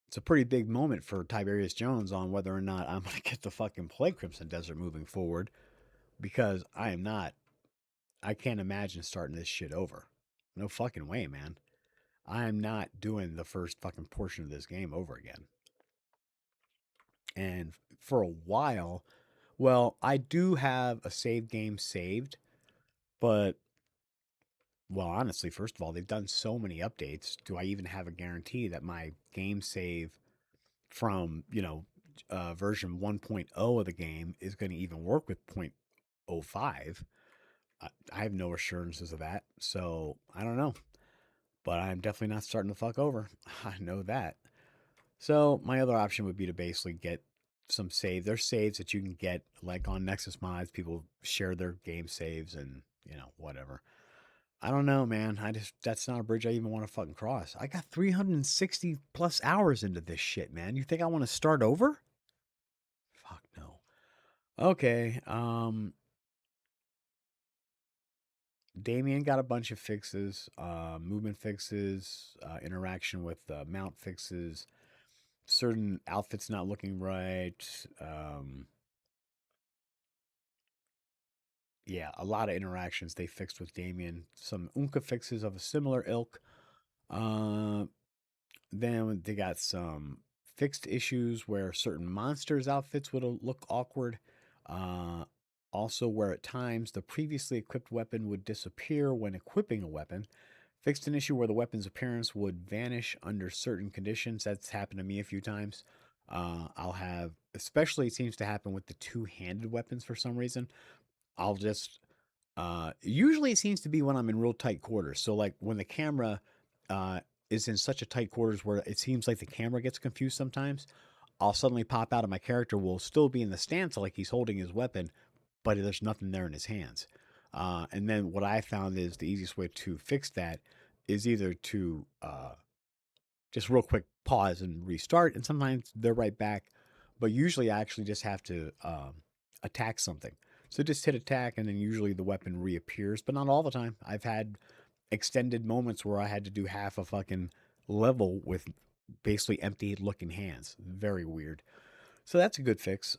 Speaker 1: it's a pretty big moment for Tiberius Jones on whether or not I'm going to get the fucking Plague Crimson Desert moving forward, because I can't imagine starting this shit over. No fucking way, man. I am not doing the first fucking portion of this game over again. And for a while, well, I do have a save game saved, but, well, honestly, first of all, they've done so many updates. Do I even have a guarantee that my game save from, version 1.0 of the game is going to even work with 0.05? I have no assurances of that. So I don't know. But I'm definitely not starting to fuck over. I know that. So my other option would be to basically get some save. There's saves that you can get like on Nexus mods. People share their game saves and whatever. I don't know, man. That's not a bridge I even want to fucking cross. I got 360 plus hours into this shit, man. You think I want to start over? Fuck no. Okay. Damien got a bunch of fixes, movement fixes, interaction with mount fixes, certain outfits not looking right. Yeah, a lot of interactions they fixed with Damien. Some Unka fixes of a similar ilk. Uh, then they got some fixed issues where certain monsters' outfits would look awkward. Uh, Also, where at times the previously equipped weapon would disappear when equipping a weapon. Fixed an issue where the weapon's appearance would vanish under certain conditions. That's happened to me a few times. I'll have, especially it seems to happen with the two-handed weapons for some reason. I'll just, usually it seems to be when I'm in real tight quarters. So like when the camera uh, is in such a tight quarters where it seems like the camera gets confused sometimes, I'll suddenly pop out and my character will still be in the stance like he's holding his weapon, but there's nothing there in his hands. And then what I found is the easiest way to fix that is either to just real quick pause and restart, and sometimes they're right back. But usually I actually just have to attack something. So just hit attack, and then usually the weapon reappears, but not all the time. I've had extended moments where I had to do half a fucking level with basically empty looking hands. Very weird. So that's a good fix.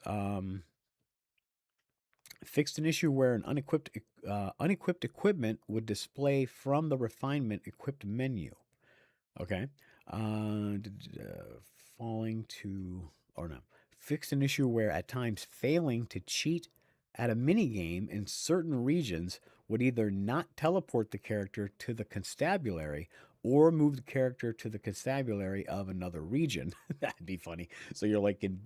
Speaker 1: Fixed an issue where an unequipped equipment would display from the refinement equipped menu. Okay. Falling to, or no, fixed an issue where at times failing to cheat at a mini game in certain regions would either not teleport the character to the constabulary or move the character to the constabulary of another region. That'd be funny. So you're like in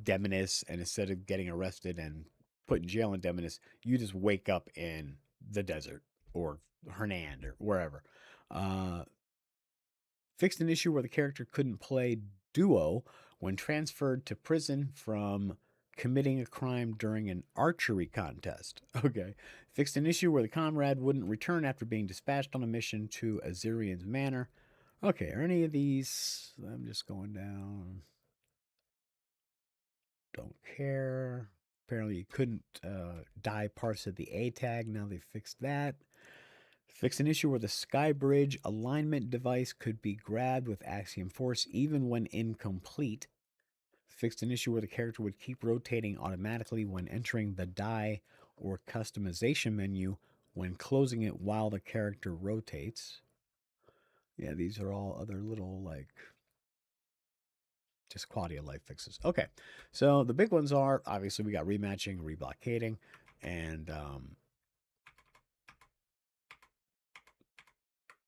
Speaker 1: Demonis, and instead of getting arrested and put in jail in Demonis, you just wake up in the desert or Hernand or wherever. Uh, Fixed an issue where the character couldn't play duo when transferred to prison from committing a crime during an archery contest. Okay. Fixed an issue where the comrade wouldn't return after being dispatched on a mission to Azirian's manor. Okay, are any of these? I'm just going down. Don't care. Apparently, you couldn't dye parts of the A tag. Now they fixed that. Fix an issue where the Sky Bridge alignment device could be grabbed with Axiom Force even when incomplete. Fixed an issue where the character would keep rotating automatically when entering the die or customization menu when closing it while the character rotates. Yeah, these are all other little, like, just quality of life fixes. Okay, so the big ones are obviously we got rematching, reblockading, and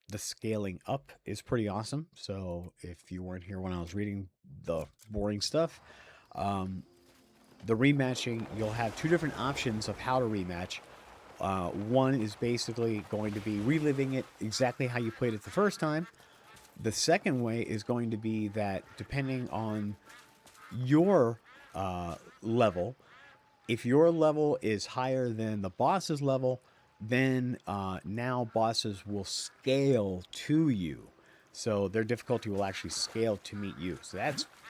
Speaker 1: the scaling up is pretty awesome. So if you weren't here when I was reading the boring stuff, the rematching, you'll have two different options of how to rematch. One is basically going to be reliving it exactly how you played it the first time. The second way is going to be that depending on your level, if your level is higher than the boss's level, then now bosses will scale to you. So their difficulty will actually scale to meet you. So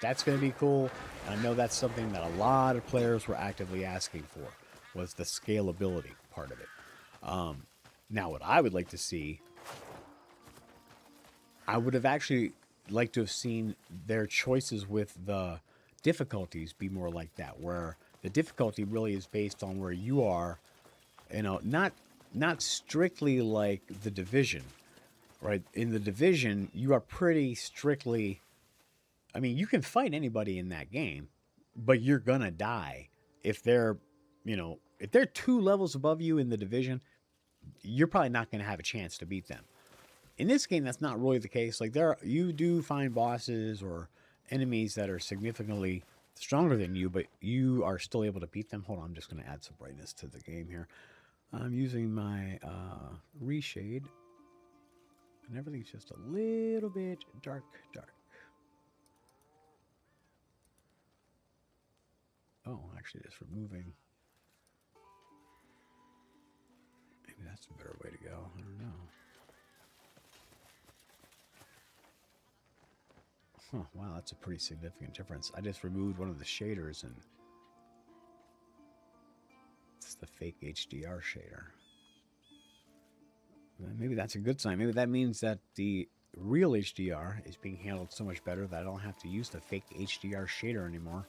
Speaker 1: that's going to be cool. And I know that's something that a lot of players were actively asking for, was the scalability part of it. Now, what I would like to see, I would have actually liked to have seen their choices with the difficulties be more like that, where the difficulty really is based on where you are, not strictly like the Division, right? In the Division, you are pretty strictly, I mean, you can fight anybody in that game, but you're gonna die if they're, if they're 2 levels above you in the Division, you're probably not gonna have a chance to beat them. In this game, that's not really the case. Like you do find bosses or enemies that are significantly stronger than you, but you are still able to beat them. Hold on, I'm just going to add some brightness to the game here. I'm using my reshade, and everything's just a little bit dark. Oh, actually, just removing. Maybe that's a better way to go. I don't know. Huh, wow, that's a pretty significant difference. I just removed one of the shaders, and it's the fake HDR shader. Maybe that's a good sign. Maybe that means that the real HDR is being handled so much better that I don't have to use the fake HDR shader anymore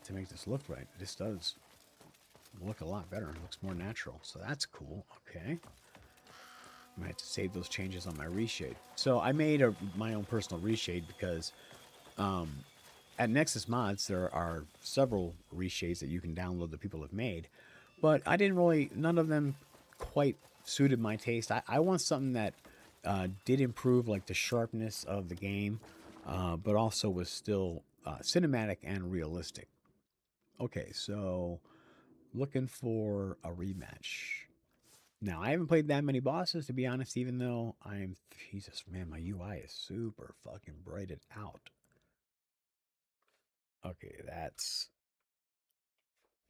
Speaker 1: to make this look right. This does look a lot better. It looks more natural. So that's cool. Okay. I might have to save those changes on my reshade. So I made my own personal reshade because at Nexus Mods, there are several reshades that you can download that people have made. But I didn't really, none of them quite suited my taste. I want something that did improve like the sharpness of the game, but also was still cinematic and realistic. Okay, so looking for a rematch. Now, I haven't played that many bosses, to be honest, even though I'm... Jesus, man, my UI is super fucking brighted out. Okay, that's...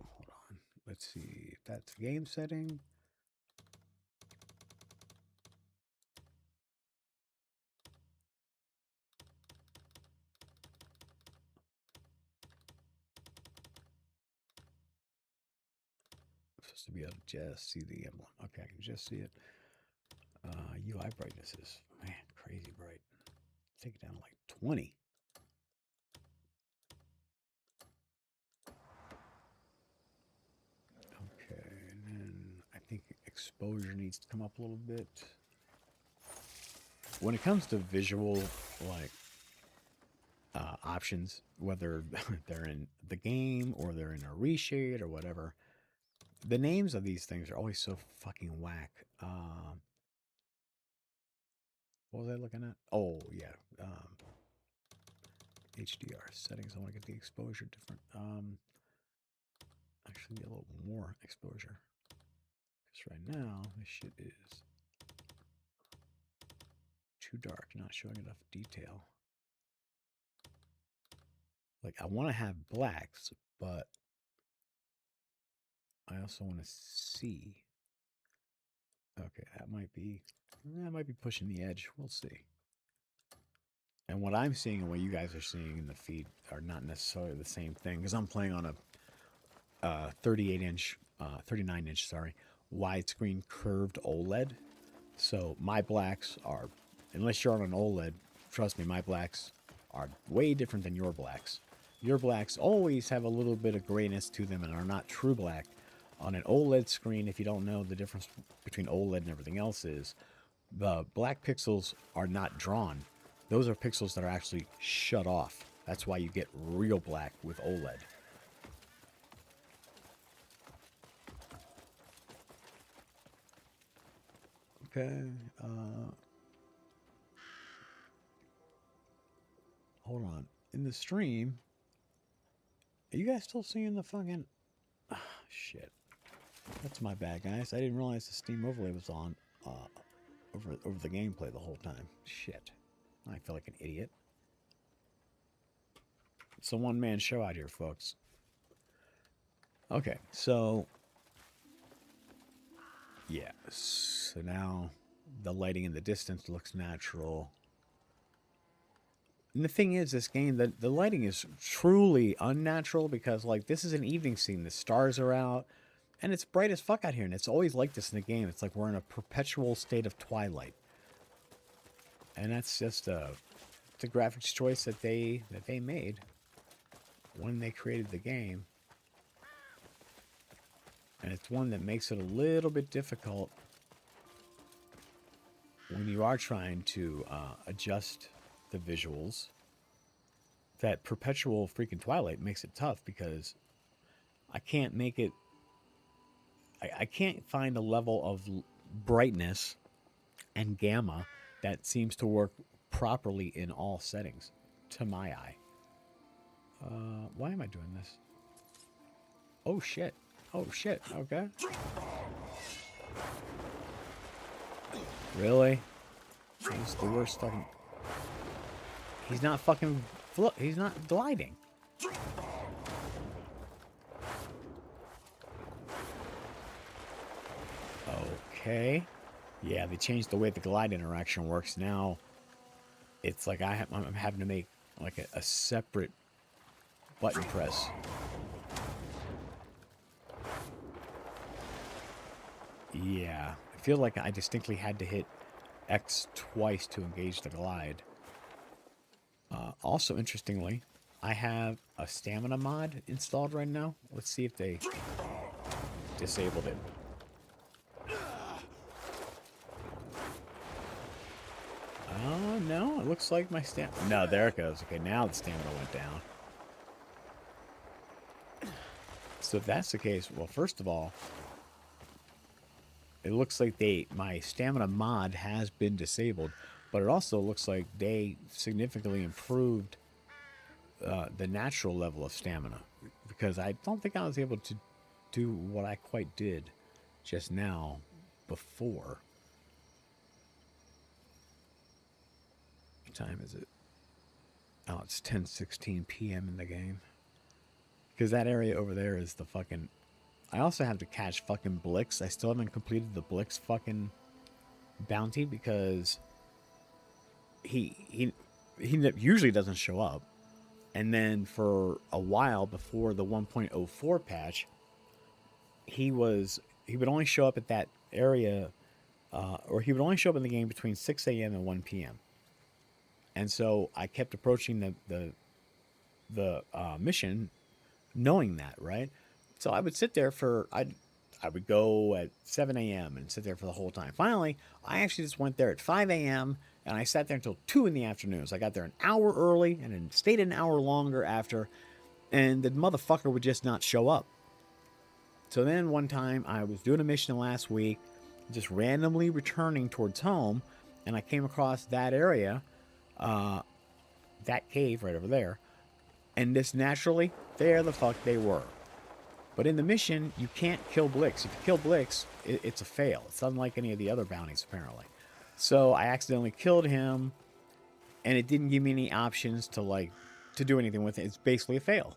Speaker 1: Hold on. Let's see if that's game setting. I'm supposed to be able to just see the emblem. Okay, I can just see it. UI brightness is, man, crazy bright. Take it down to like 20. Okay, and then I think exposure needs to come up a little bit. When it comes to visual, like, options, whether they're in the game or they're in a reshade or whatever, the names of these things are always so fucking whack. What was I looking at? Oh, yeah. HDR settings. I want to get the exposure different. Actually, get a little more exposure. Because right now, this shit is too dark, not showing enough detail. Like, I want to have blacks, but I also want to see. Okay, that might be pushing the edge. We'll see. And what I'm seeing and what you guys are seeing in the feed are not necessarily the same thing, because I'm playing on a 38-inch, 39-inch, sorry, widescreen curved OLED. So my blacks are, unless you're on an OLED, trust me, my blacks are way different than your blacks. Your blacks always have a little bit of grayness to them and are not true black. On an OLED screen, if you don't know the difference between OLED and everything else is, the black pixels are not drawn. Those are pixels that are actually shut off. That's why you get real black with OLED. Okay, hold on. In the stream, are you guys still seeing the fucking... shit. That's my bad, guys. I didn't realize the Steam overlay was on over the gameplay the whole time. Shit. I feel like an idiot. It's a one-man show out here, folks. Okay, so... yeah, so now the lighting in the distance looks natural. And the thing is, this game, the lighting is truly unnatural because, like, this is an evening scene. The stars are out, and it's bright as fuck out here. And it's always like this in the game. It's like we're in a perpetual state of twilight. And that's just it's a graphics choice that they made when they created the game. And it's one that makes it a little bit difficult when you are trying to adjust the visuals. That perpetual freaking twilight makes it tough because I can't make it... I can't find a level of brightness and gamma that seems to work properly in all settings, to my eye. Why am I doing this? Oh, shit. Oh, shit. Okay. Really? He's the worst fucking... He's not fucking... He's not gliding. Okay. Yeah, they changed the way the glide interaction works. Now, it's like I'm having to make like a separate button press. Yeah, I feel like I distinctly had to hit X twice to engage the glide. Also, interestingly, I have a stamina mod installed right now. Let's see if they disabled it. Oh, no, it looks like my stamina... No, there it goes. Okay, now the stamina went down. So if that's the case, well, first of all, it looks like my stamina mod has been disabled, but it also looks like they significantly improved the natural level of stamina, because I don't think I was able to do what I quite did just now before. What time is it? Oh, it's 10:16 p.m. in the game. Because that area over there is the fucking... I also have to catch fucking Blix. I still haven't completed the Blix fucking bounty because he usually doesn't show up. And then for a while before the 1.04 patch, he would only show up at that area, or he would only show up in the game between 6 a.m. and 1 p.m. And so I kept approaching the mission knowing that, right? So I would sit there I would go at 7 a.m. and sit there for the whole time. Finally, I actually just went there at 5 a.m. and I sat there until 2 in the afternoon. So I got there an hour early and then stayed an hour longer after, and the motherfucker would just not show up. So then one time I was doing a mission last week, just randomly returning towards home, and I came across that area, that cave right over there, and just naturally, there the fuck they were. But in the mission, you can't kill Blix. If you kill Blix, it's a fail. It's unlike any of the other bounties, apparently. So I accidentally killed him, and it didn't give me any options to do anything with it. It's basically a fail.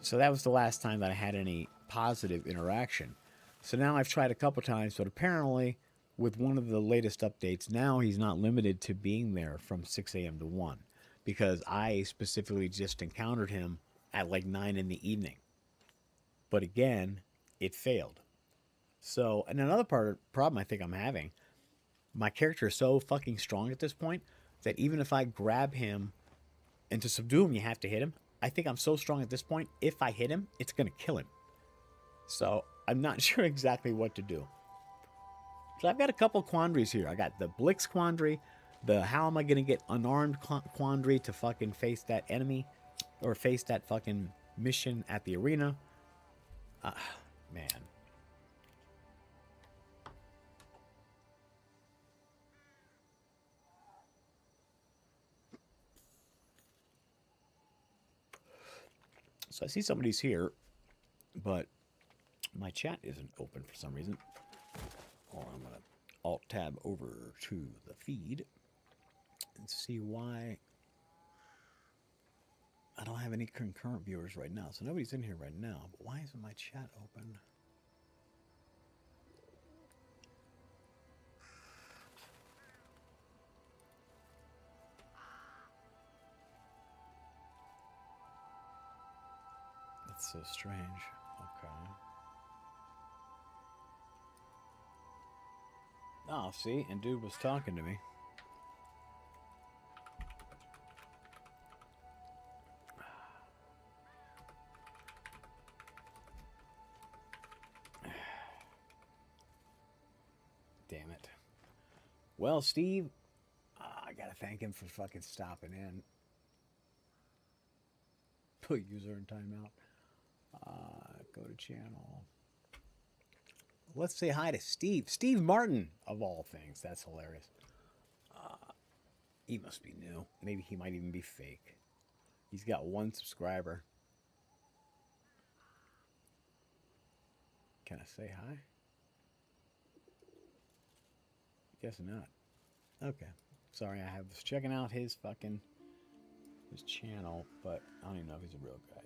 Speaker 1: So that was the last time that I had any positive interaction. So now I've tried a couple times, but apparently with one of the latest updates, now he's not limited to being there from 6 a.m. to 1 because I specifically just encountered him at like 9 in the evening. But again, it failed. So, and another problem I think I'm having, my character is so fucking strong at this point that even if I grab him and to subdue him, you have to hit him. I think I'm so strong at this point, if I hit him, it's going to kill him. So I'm not sure exactly what to do. So I've got a couple quandaries here. I got the Blix quandary, the how am I going to get unarmed quandary to fucking face that enemy or face that fucking mission at the arena. Man. So I see somebody's here, but my chat isn't open for some reason. Or I'm going to Alt-Tab over to the feed and see why I don't have any concurrent viewers right now. So nobody's in here right now, but why isn't my chat open? That's so strange. Okay. Oh, see? And dude was talking to me. Damn it. Well, Steve, I gotta thank him for fucking stopping in. Put user in timeout. Go to channel. Let's say hi to Steve. Steve Martin, of all things. That's hilarious. He must be new. Maybe he might even be fake. He's got 1 subscriber. Can I say hi? Guess not. Okay. Sorry, I was checking out his channel, but I don't even know if he's a real guy.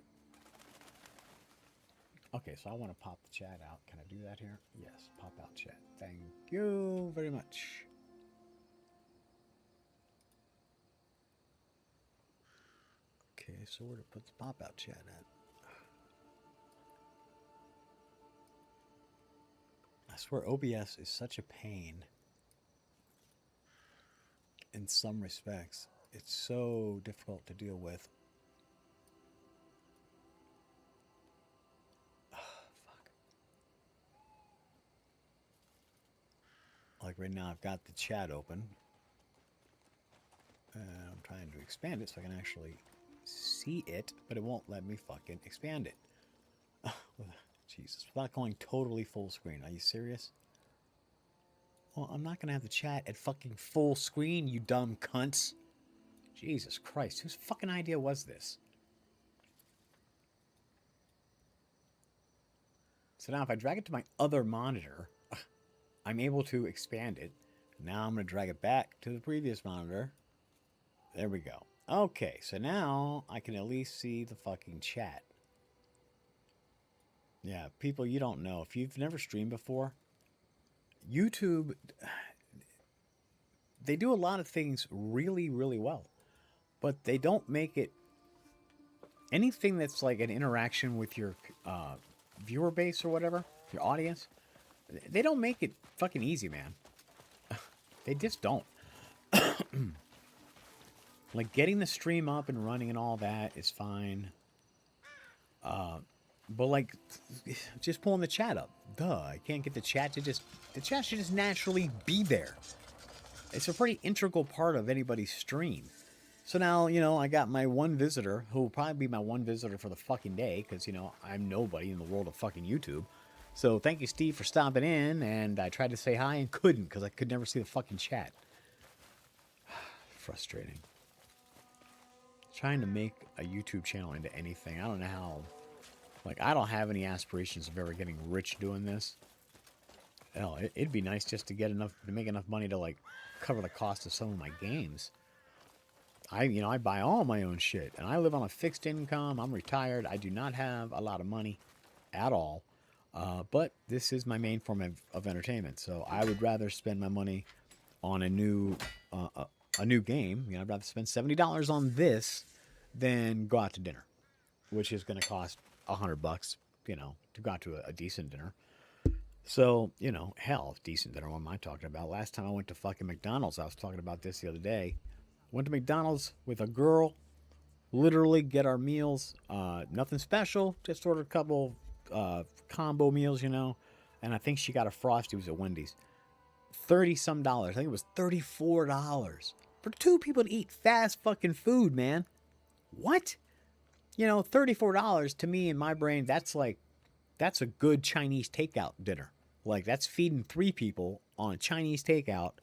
Speaker 1: Okay, so I want to pop the chat out. Can I do that here? Yes, pop out chat. Thank you very much. Okay, so where to put the pop out chat at? I swear OBS is such a pain in some respects. It's so difficult to deal with. Like right now, I've got the chat open. And I'm trying to expand it so I can actually see it, but it won't let me fucking expand it. Jesus, without going totally full screen. Are you serious? Well, I'm not going to have the chat at fucking full screen, you dumb cunts. Jesus Christ, whose fucking idea was this? So now if I drag it to my other monitor, I'm able to expand it. Now I'm going to drag it back to the previous monitor. There we go. Okay, so now I can at least see the fucking chat. Yeah, people, you don't know. If you've never streamed before, YouTube, they do a lot of things really, really well. But they don't make it anything that's like an interaction with your viewer base or whatever, your audience. They don't make it fucking easy, man. They just don't. Like getting the stream up and running and all that is fine. But like just pulling the chat up. Duh, I can't get the chat to just... The chat should just naturally be there. It's a pretty integral part of anybody's stream. So now, you know, I got my one visitor, who will probably be my one visitor for the fucking day, because, you know, I'm nobody in the world of fucking YouTube. So thank you, Steve, for stopping in, and I tried to say hi and couldn't, because I could never see the fucking chat. Frustrating. Trying to make a YouTube channel into anything, I don't know how... Like, I don't have any aspirations of ever getting rich doing this. Hell, it'd be nice just to get enough, to make enough money to, like, cover the cost of some of my games. I buy all my own shit, and I live on a fixed income. I'm retired. I do not have a lot of money at all. But this is my main form of entertainment, so I would rather spend my money on uh, a, a new game. You know, I'd rather spend $70 on this than go out to dinner, which is going to cost $100. You know, to go out to a decent dinner. So, you know, hell, decent dinner. What am I talking about? Last time I went to fucking McDonald's, I was talking about this the other day. Went to McDonald's with a girl, literally get our meals. Nothing special, just ordered a couple combo meals, you know. And I think she got a Frosty. It was at Wendy's. 30 some dollars. I think it was $34 for two people to eat fast fucking food, man. What? You know, $34 to me in my brain, that's a good Chinese takeout dinner. Like that's feeding three people on a Chinese takeout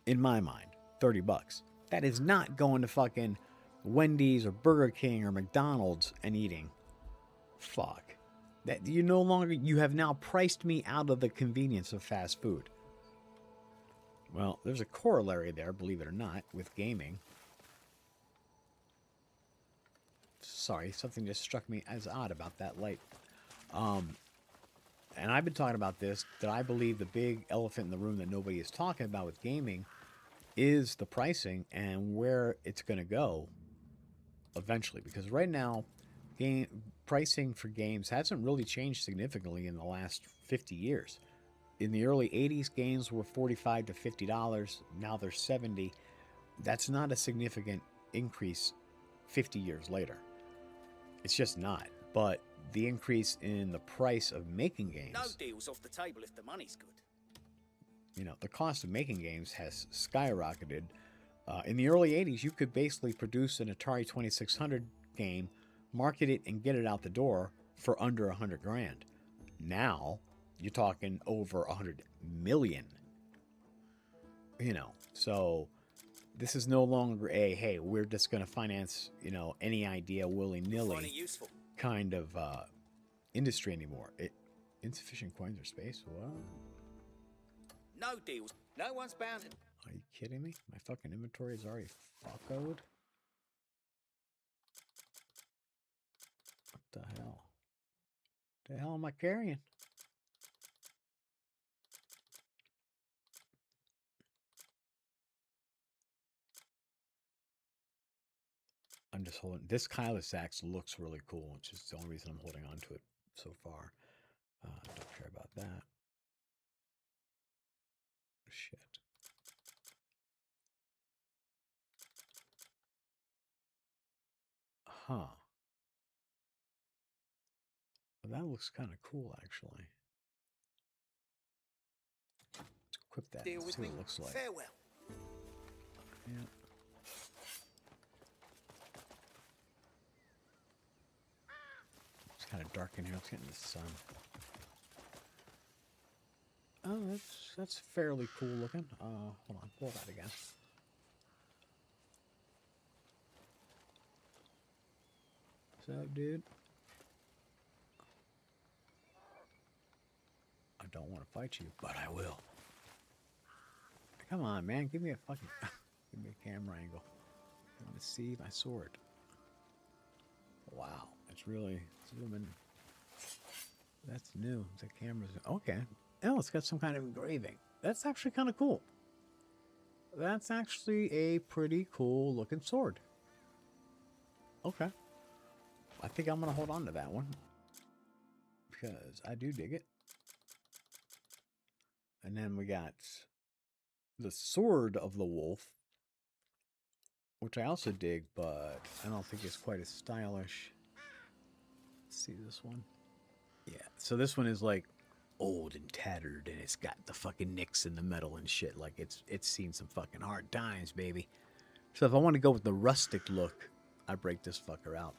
Speaker 1: in my mind. $30. That is not going to fucking Wendy's or Burger King or McDonald's and eating. Fuck. That you have now priced me out of the convenience of fast food. Well, there's a corollary there, believe it or not, with gaming. Sorry, something just struck me as odd about that light. And I've been talking about this, that I believe the big elephant in the room that nobody is talking about with gaming is the pricing and where it's going to go eventually. Because right now, game pricing for games hasn't really changed significantly in the last 50 years. In the early 80s, games were $45 to $50. Now they're $70. That's not a significant increase 50 years later. It's just not. But the increase in the price of making games...
Speaker 2: No deal's off the table if the money's good.
Speaker 1: You know, the cost of making games has skyrocketed. In the early 80s, you could basically produce an Atari 2600 game, market it, and get it out the door for under $100,000. Now, you're talking over 100 million. You know, so this is no longer a, hey, we're just going to finance, you know, any idea willy-nilly kind of industry anymore. Insufficient coins or space? What?
Speaker 2: No deals. No one's bound to...
Speaker 1: Are you kidding me? My fucking inventory is already fuckoed. What the hell? The hell am I carrying? I'm just holding... This Kylus axe looks really cool, which is the only reason I'm holding on to it so far. Don't care about that. Shit. Huh. Well, that looks kind of cool, actually. Let's equip that and see what it looks like.
Speaker 2: Farewell.
Speaker 1: Yeah. It's kind of dark in here. Let's get in the sun. Oh, that's fairly cool looking. Hold on, pull that again. What's up, dude? I don't want to fight you, but I will. Come on, man. Give me a fucking... Give me a camera angle. I want to see my sword. Wow. It's really zooming. That's new. The camera's... Okay. Oh, it's got some kind of engraving. That's actually kind of cool. That's actually a pretty cool looking sword. Okay. I think I'm going to hold on to that one. Because I do dig it. And then we got the Sword of the Wolf, which I also dig, but I don't think it's quite as stylish. Let's see this one. Yeah, so this one is like old and tattered, and it's got the fucking nicks in the metal and shit. Like it's seen some fucking hard times, baby. So if I want to go with the rustic look, I break this fucker out.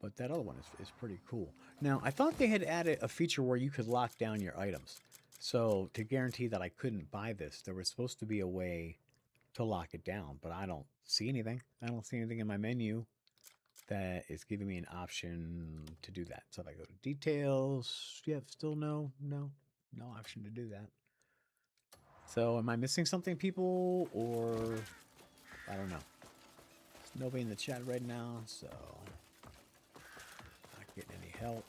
Speaker 1: But that other one is pretty cool. Now, I thought they had added a feature where you could lock down your items. So to guarantee that I couldn't buy this, there was supposed to be a way to lock it down, but I don't see anything. I don't see anything in my menu that is giving me an option to do that. So if I go to details, yeah, still no option to do that. So am I missing something, people, or I don't know. There's nobody in the chat right now, so not getting any help.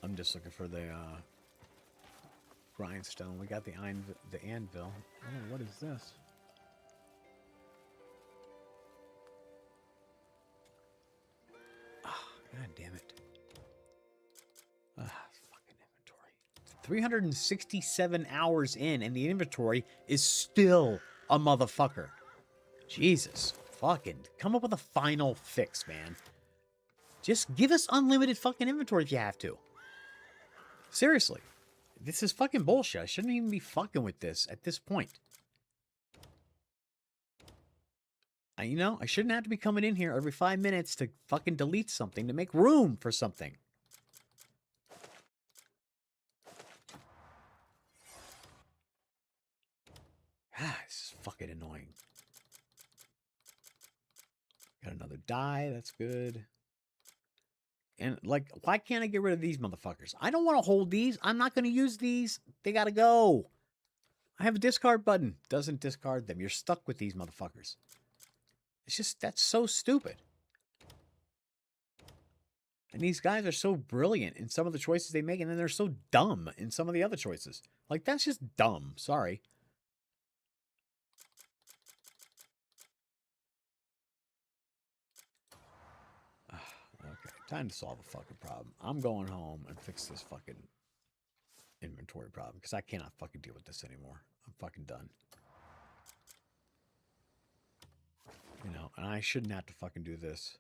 Speaker 1: I'm just looking for the grindstone. We got the anvil. Oh, what is this? Ah, god damn it. Ah, fucking inventory. 367 hours in, and the inventory is still a motherfucker. Jesus. Fucking come up with a final fix, man. Just give us unlimited fucking inventory if you have to. Seriously. This is fucking bullshit. I shouldn't even be fucking with this at this point. You know, I shouldn't have to be coming in here every 5 minutes to fucking delete something to make room for something. Ah, this is fucking annoying. Got another die. That's good. And, like, why can't I get rid of these motherfuckers? I don't want to hold these. I'm not going to use these. They got to go. I have a discard button. Doesn't discard them. You're stuck with these motherfuckers. It's just, that's so stupid. And these guys are so brilliant in some of the choices they make, and then they're so dumb in some of the other choices. Like, that's just dumb. Sorry. Okay, time to solve a fucking problem. I'm going home and fix this fucking inventory problem, because I cannot fucking deal with this anymore. I'm fucking done. You know, and I shouldn't have to fucking do this.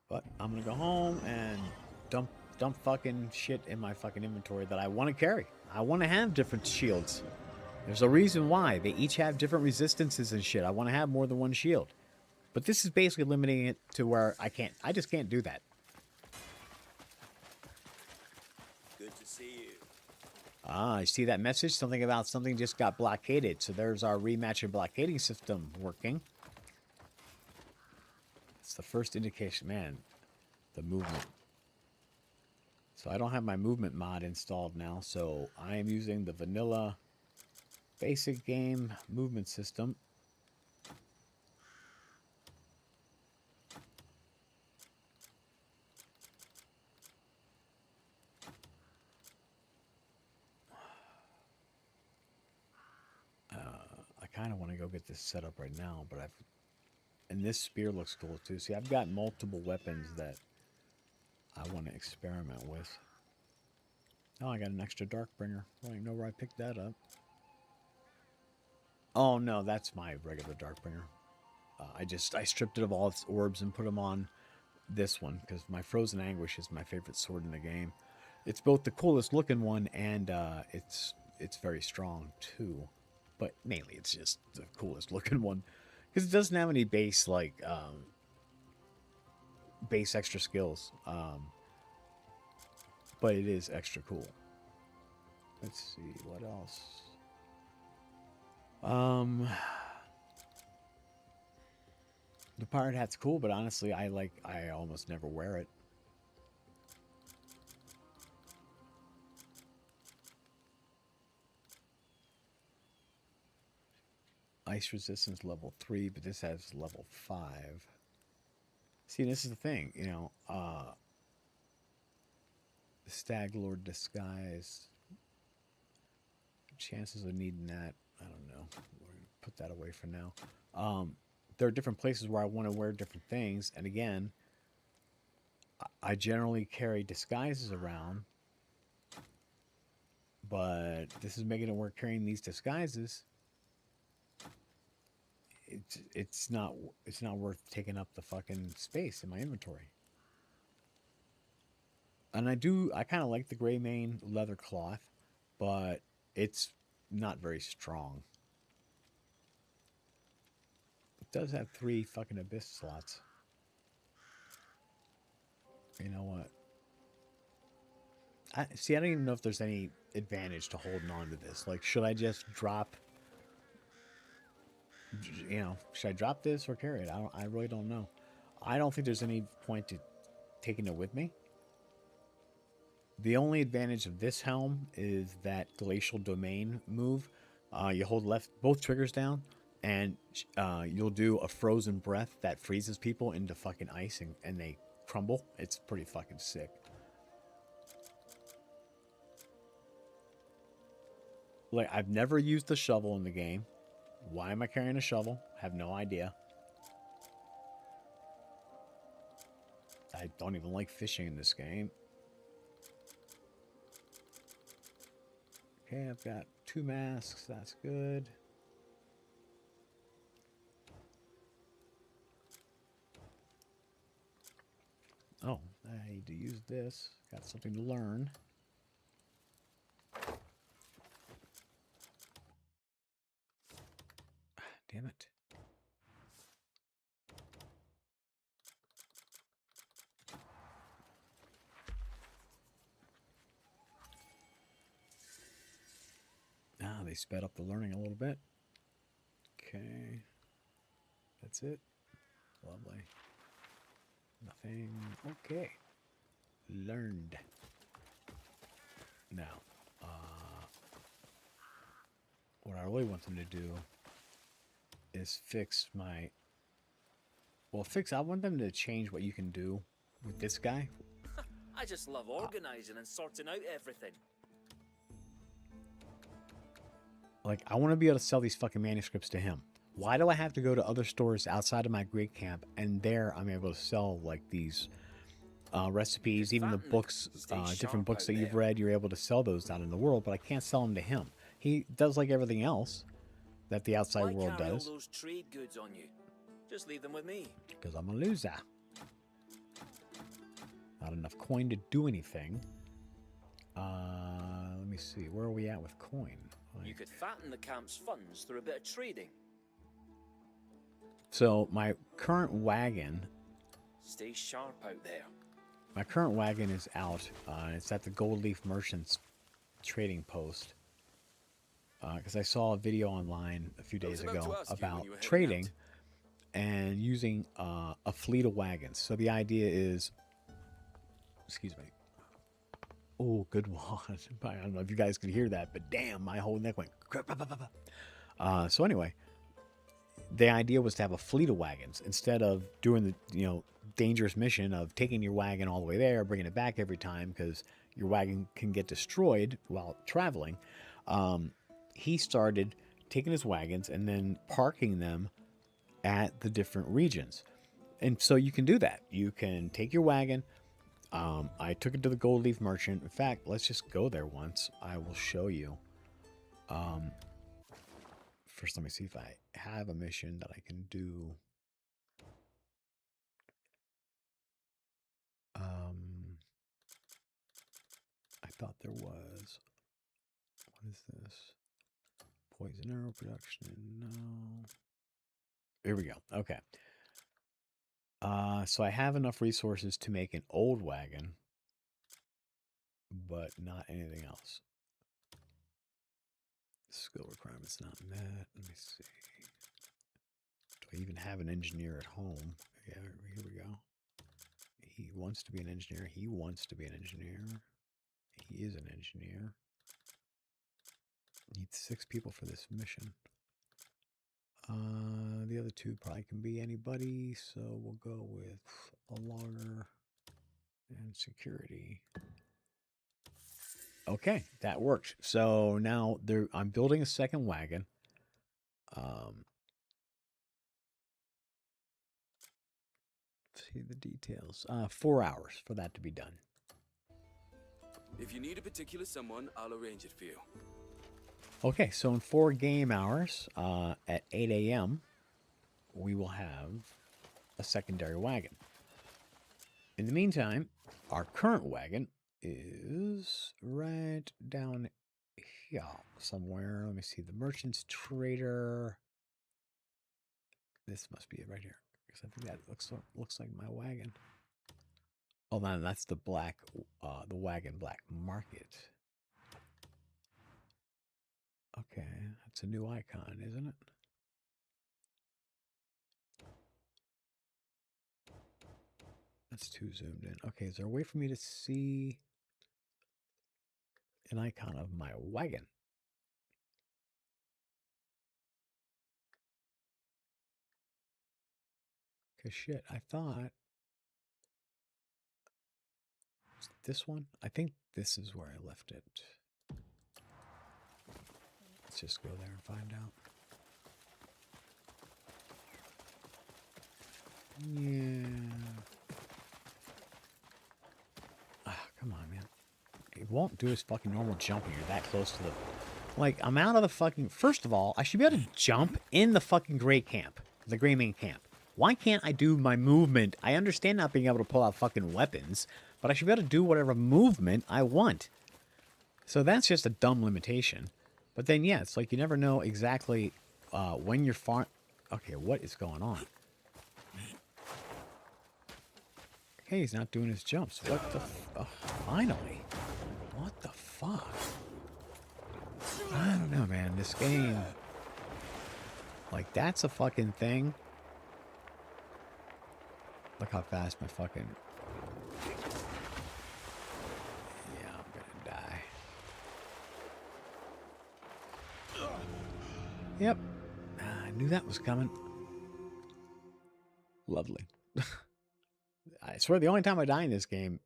Speaker 1: But I'm gonna go home and dump fucking shit in my fucking inventory that I want to carry. I want to have different shields. There's a reason why. They each have different resistances and shit. I want to have more than one shield. But this is basically limiting it to where I just can't do that.
Speaker 2: Good to see you.
Speaker 1: Ah, you see that message? Something about something just got blockaded. So there's our rematch and blockading system working. It's the first indication. Man, the movement. So I don't have my movement mod installed now. So I am using the vanilla basic game movement system. I kind of want to go get this set up right now, but and this spear looks cool too. See, I've got multiple weapons that I want to experiment with. Oh, I got an extra Darkbringer. I don't even know where I picked that up. Oh no, that's my regular Darkbringer. I stripped it of all its orbs and put them on this one because my Frozen Anguish is my favorite sword in the game. It's both the coolest looking one and it's very strong too. But mainly it's just the coolest looking one because it doesn't have any base base extra skills. But it is extra cool. Let's see what else. The pirate hat's cool, but honestly, I almost never wear it. Ice resistance level 3, but this has level 5. See, this is the thing, you know, the Stag Lord disguise. Chances of needing that, I don't know. We're gonna put that away for now. There are different places where I want to wear different things, and again, I generally carry disguises around, but this is making it work carrying these disguises. It's not worth taking up the fucking space in my inventory. And I kind of like the gray mane leather cloth, but it's not very strong. It does have 3 fucking abyss slots. You know what? I don't even know if there's any advantage to holding on to this. Like, should I just drop? You know, should I drop this or carry it? I really don't know. I don't think there's any point to taking it with me. The only advantage of this helm is that glacial domain move. You hold both triggers down, and you'll do a frozen breath that freezes people into fucking ice and they crumble. It's pretty fucking sick. Like, I've never used the shovel in the game. Why am I carrying a shovel? Have no idea. I don't even like fishing in this game. Okay, I've got 2 masks. That's good. Oh, I need to use this. Got something to learn. Damn it. Ah, they sped up the learning a little bit. Okay. That's it. Lovely. Nothing. Okay. Learned. Now, what I really want them to do is fix my... Well, I want them to change what you can do with this guy.
Speaker 3: I just love organizing and sorting out everything.
Speaker 1: Like, I want to be able to sell these fucking manuscripts to him. Why do I have to go to other stores outside of my Greek camp, and there I'm able to sell, like, these recipes, even the books, different books that you've read, you're able to sell those out in the world, but I can't sell them to him. He does like everything else that the outside world does.
Speaker 3: All those trade goods on you? Just leave them with me.
Speaker 1: Because I'm a loser. Not enough coin to do anything. Let me see. Where are we at with coin?
Speaker 3: You could fatten the camp's funds through a bit of trading.
Speaker 1: So my current wagon...
Speaker 3: Stay sharp out there.
Speaker 1: My current wagon is out. It's at the Gold Leaf Merchants trading post. Because I saw a video online a few days ago about trading and using a fleet of wagons. So the idea is... Excuse me. Oh, good one. I don't know if you guys could hear that, but damn, my whole neck went... So anyway, the idea was to have a fleet of wagons instead of doing the, dangerous mission of taking your wagon all the way there, bringing it back every time because your wagon can get destroyed while traveling. He started taking his wagons and then parking them at the different regions. And so you can do that. You can take your wagon. I took it to the Gold Leaf Merchant. In fact, let's just go there once. I will show you. First, let me see if I have a mission that I can do. I thought there was. What is this? Poison arrow production. No. Here we go. Okay. So I have enough resources to make an old wagon, but not anything else. Skill requirements not met. Let me see. Do I even have an engineer at home? Yeah, here we go. He wants to be an engineer. He wants to be an engineer. He is an engineer. Needs 6 people for this mission. The other 2 probably can be anybody, so we'll go with a logger and security. Okay, that worked. So now I'm building a second wagon. See the details. 4 hours for that to be done.
Speaker 4: If you need a particular someone, I'll arrange it for you.
Speaker 1: Okay, so in 4 game hours, at 8 a.m., we will have a secondary wagon. In the meantime, our current wagon is right down here somewhere. Let me see. The Merchant's Trader. This must be it right here. Because I think that looks like my wagon. Oh, man, that's the wagon black market. Okay, that's a new icon, isn't it? That's too zoomed in. Okay, is there a way for me to see an icon of my wagon? Cause shit, I thought this one. I think this is where I left it. Let's just go there and find out. Yeah. Ah, come on, man. It won't do his fucking normal jump when you're that close to the... Like, I'm out of the fucking... First of all, I should be able to jump in the fucking gray camp. The gray main camp. Why can't I do my movement? I understand not being able to pull out fucking weapons, but I should be able to do whatever movement I want. So that's just a dumb limitation. But then, yeah, it's like you never know exactly when you're far... Okay, what is going on? Okay, he's not doing his jumps. What the... Oh, finally. What the fuck? I don't know, man. This game... Like, that's a fucking thing. Look how fast my fucking... Yeah, I'm gonna die. Yep. I knew that was coming. Lovely. I swear the only time I die in this game,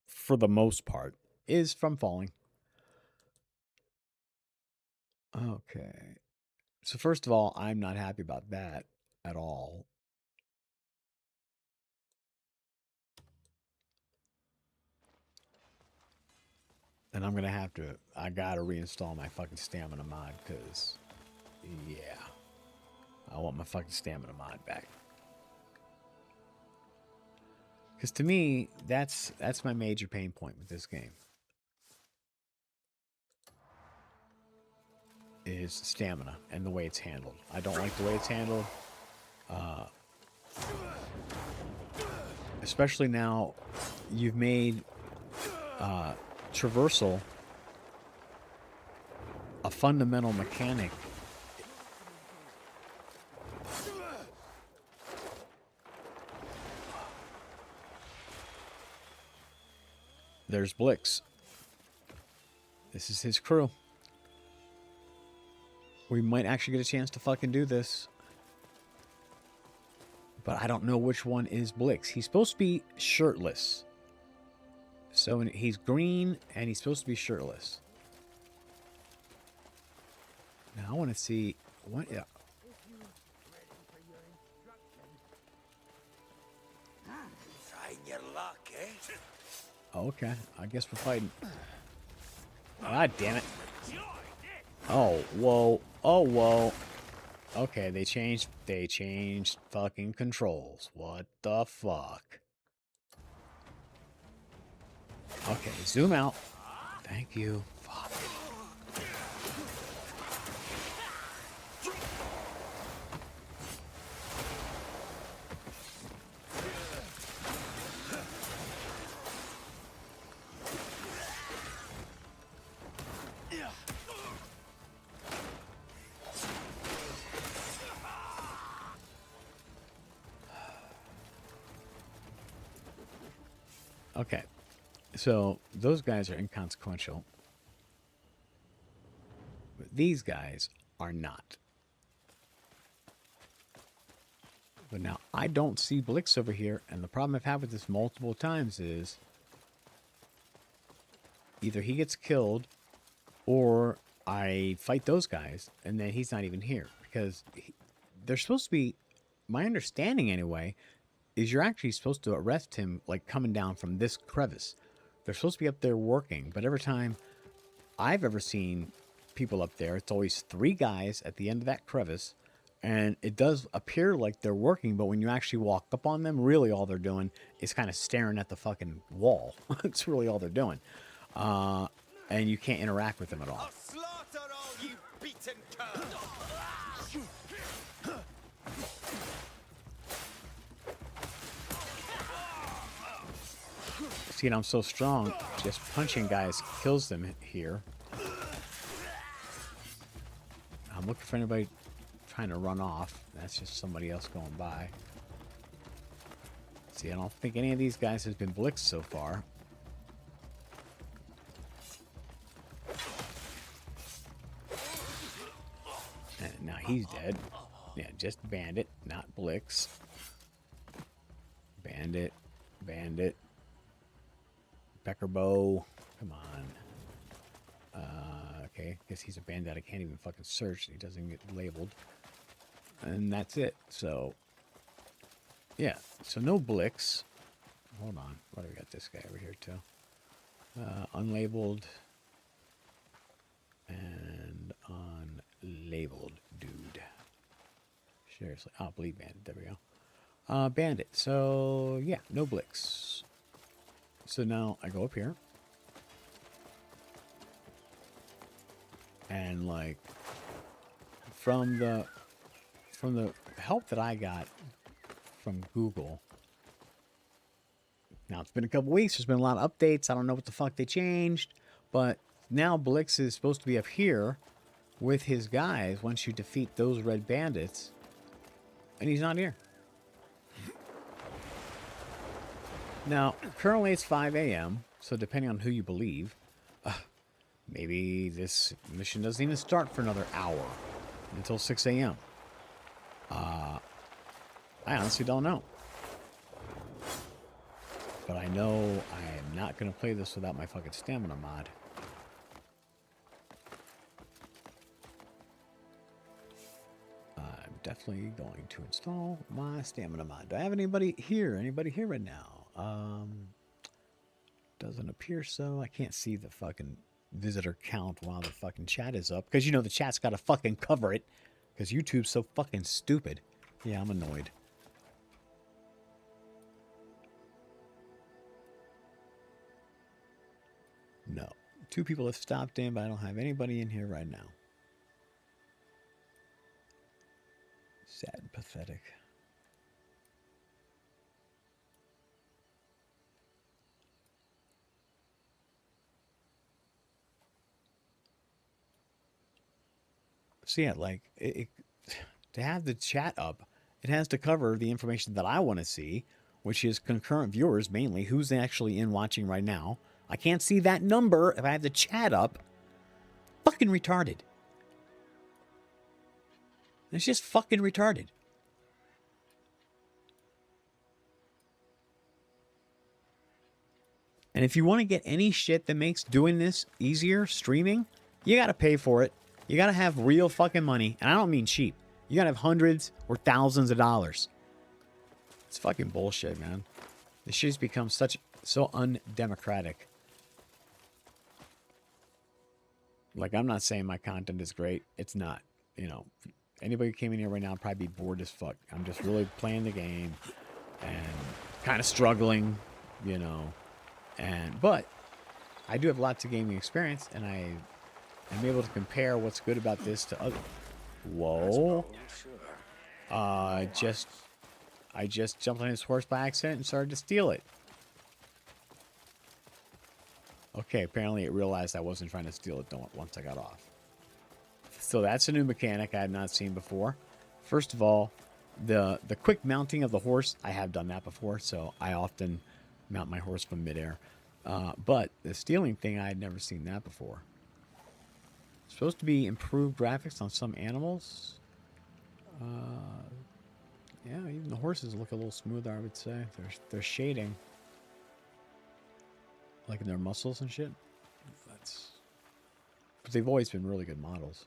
Speaker 1: for the most part, is from falling. Okay. So first of all, I'm not happy about that at all. And I'm going to have to... I got to reinstall my fucking stamina mod because... Yeah. I want my fucking stamina mod back. Because to me, that's my major pain point with this game. Is stamina and the way it's handled. I don't like the way it's handled. Especially now, you've made traversal a fundamental mechanic. There's Blix. This is his crew. We might actually get a chance to fucking do this. But I don't know which one is Blix. He's supposed to be shirtless. So he's green and he's supposed to be shirtless. Now I want to see what... Yeah.
Speaker 2: Trying your luck, eh?
Speaker 1: Okay, I guess we're fighting. God damn it. Oh, whoa. Oh, whoa. Okay, they changed fucking controls. What the fuck? Okay, zoom out. Thank you. Fuck. Okay, so those guys are inconsequential. But these guys are not. But now, I don't see Blix over here, and the problem I've had with this multiple times is either he gets killed, or I fight those guys, and then he's not even here. Because they're supposed to be, my understanding anyway, is you're actually supposed to arrest him, like, coming down from this crevice. They're supposed to be up there working, but every time I've ever seen people up there, it's always 3 guys at the end of that crevice, and it does appear like they're working, but when you actually walk up on them, really all they're doing is kind of staring at the fucking wall. That's really all they're doing. And you can't interact with them at all.
Speaker 2: I'll slaughter all you beaten curs!
Speaker 1: See, and I'm so strong, just punching guys kills them here. I'm looking for anybody trying to run off. That's just somebody else going by. See, I don't think any of these guys has been blitzed so far. And now he's dead. Yeah, just bandit, not Blix. Bandit, bandit. Pecker bow. Come on. Okay, guess he's a bandit. I can't even fucking search. He doesn't get labeled. And that's it. So, yeah. So no Blix. Hold on. What do we got? This guy over here too. Unlabeled. And unlabeled dude. Seriously. Oh, bleed bandit. There we go. Bandit. So, yeah. No Blix. So now I go up here. And like from the help that I got from Google. Now it's been a couple weeks, there's been a lot of updates. I don't know what the fuck they changed, but now Blix is supposed to be up here with his guys once you defeat those red bandits. And he's not here. Now, currently it's 5 a.m., so depending on who you believe, maybe this mission doesn't even start for another hour until 6 a.m. I honestly don't know. But I know I am not going to play this without my fucking stamina mod. I'm definitely going to install my stamina mod. Do I have anybody here? Anybody here right now? Doesn't appear so. I can't see the fucking visitor count while the fucking chat is up. Because, you know, the chat's got to fucking cover it. Because YouTube's so fucking stupid. Yeah, I'm annoyed. No. 2 people have stopped in, but I don't have anybody in here right now. Sad and pathetic. So yeah, like, to have the chat up, it has to cover the information that I want to see, which is concurrent viewers mainly, who's actually in watching right now. I can't see that number if I have the chat up. Fucking retarded. It's just fucking retarded. And if you want to get any shit that makes doing this easier, streaming, you got to pay for it. You got to have real fucking money. And I don't mean cheap. You got to have hundreds or thousands of dollars. It's fucking bullshit, man. This shit's become so undemocratic. Like, I'm not saying my content is great. It's not. You know, anybody who came in here right now would probably be bored as fuck. I'm just really playing the game and kind of struggling, you know. But I do have lots of gaming experience, and I'm able to compare what's good about this to other. Whoa! I just jumped on his horse by accident and started to steal it. Okay, apparently it realized I wasn't trying to steal it once I got off. So that's a new mechanic I had not seen before. First of all, the quick mounting of the horse, I have done that before, so I often mount my horse from midair. But the stealing thing, I had never seen that before. It's supposed to be improved graphics on some animals. Yeah, even the horses look a little smoother, I would say. They're shading. Like in their muscles and shit. But they've always been really good models.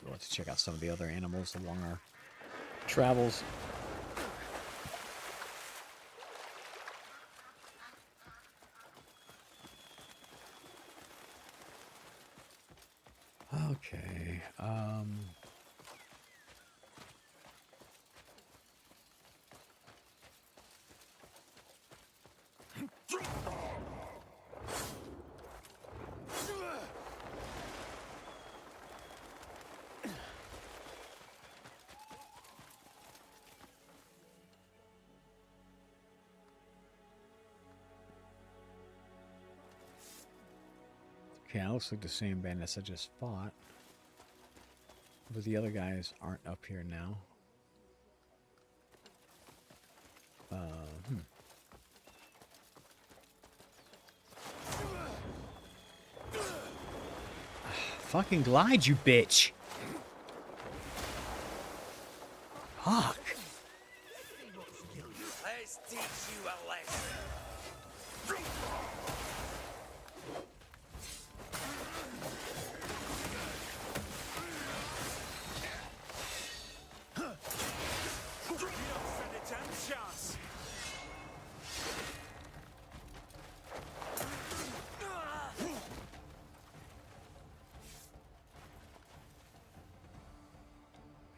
Speaker 1: Let's check out some of the other animals along our travels. Okay. Okay, it looks like the same bandits I just fought. But the other guys aren't up here now. Fucking glide, you bitch! Fuck.
Speaker 2: Let's teach you a lesson.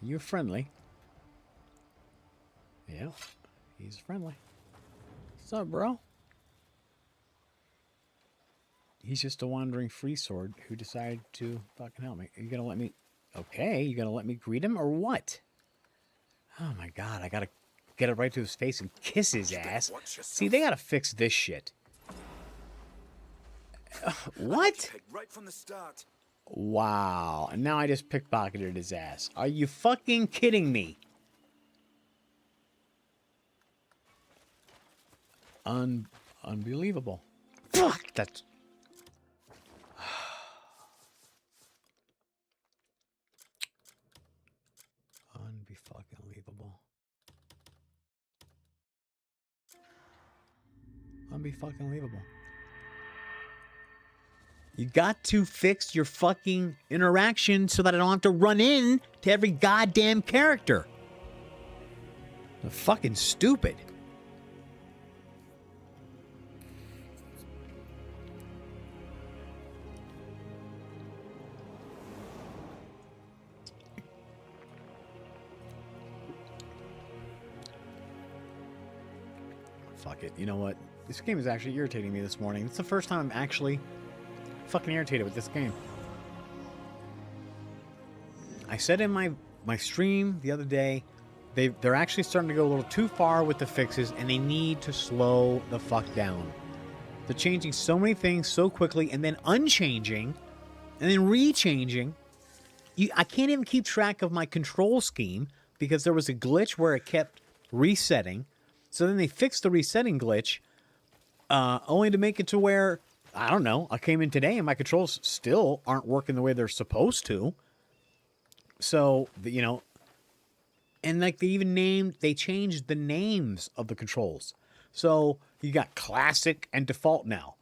Speaker 1: You're friendly. Yeah, he's friendly. What's up, bro? He's just a wandering free sword who decided to fucking help me. Are you gonna let me... Okay, you gonna let me greet him or what? Oh my god, I gotta get it right to his face and kiss his ass. See, they gotta fix this shit. What?
Speaker 2: Right from the start.
Speaker 1: Wow, and now I just pickpocketed his ass. Are you fucking kidding me? Unbelievable. Fuck, that's... Unbe-fucking-leavable. Unbe-fucking-leavable. You got to fix your fucking interaction so that I don't have to run in to every goddamn character. They're fucking stupid. Fuck it. You know what? This game is actually irritating me this morning. It's the first time I'm actually fucking irritated with this game. I said in my stream the other day, they're actually starting to go a little too far with the fixes, and they need to slow the fuck down. They're changing so many things so quickly, and then unchanging, and then rechanging. I can't even keep track of my control scheme because there was a glitch where it kept resetting. So then they fixed the resetting glitch, only to make it to where, I don't know, I came in today and my controls still aren't working the way they're supposed to. So, you know, and like they changed the names of the controls. So you got classic and default now.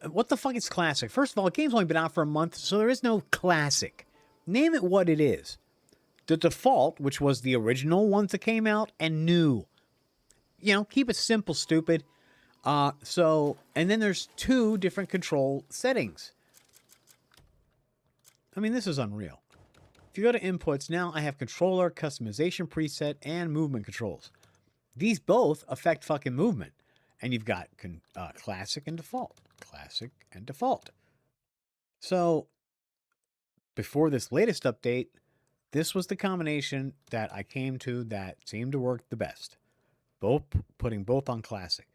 Speaker 1: What the fuck is classic? First of all, the game's only been out for a month, so there is no classic. Name it what it is. The default, which was the original ones that came out, and new. You know, keep it simple, stupid. And then there's 2 different control settings. I mean, this is unreal. If you go to inputs, now I have controller, customization preset, and movement controls. These both affect fucking movement. And you've got classic and default. Classic and default. So, before this latest update, this was the combination that I came to that seemed to work the best. Putting both on classic.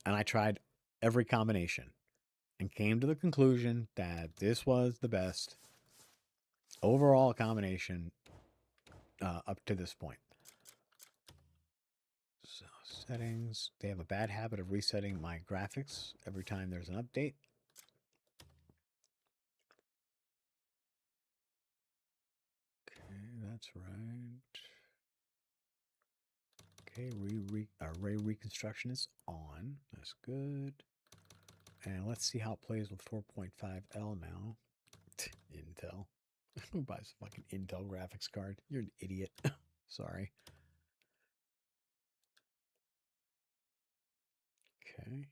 Speaker 1: And I tried every combination and came to the conclusion that this was the best overall combination up to this point. So settings, they have a bad habit of resetting my graphics every time there's an update. Okay, that's right. Okay, ray reconstruction is on. That's good. And let's see how it plays with 4.5L now. Intel. Who buys a fucking Intel graphics card? You're an idiot. Sorry. Okay.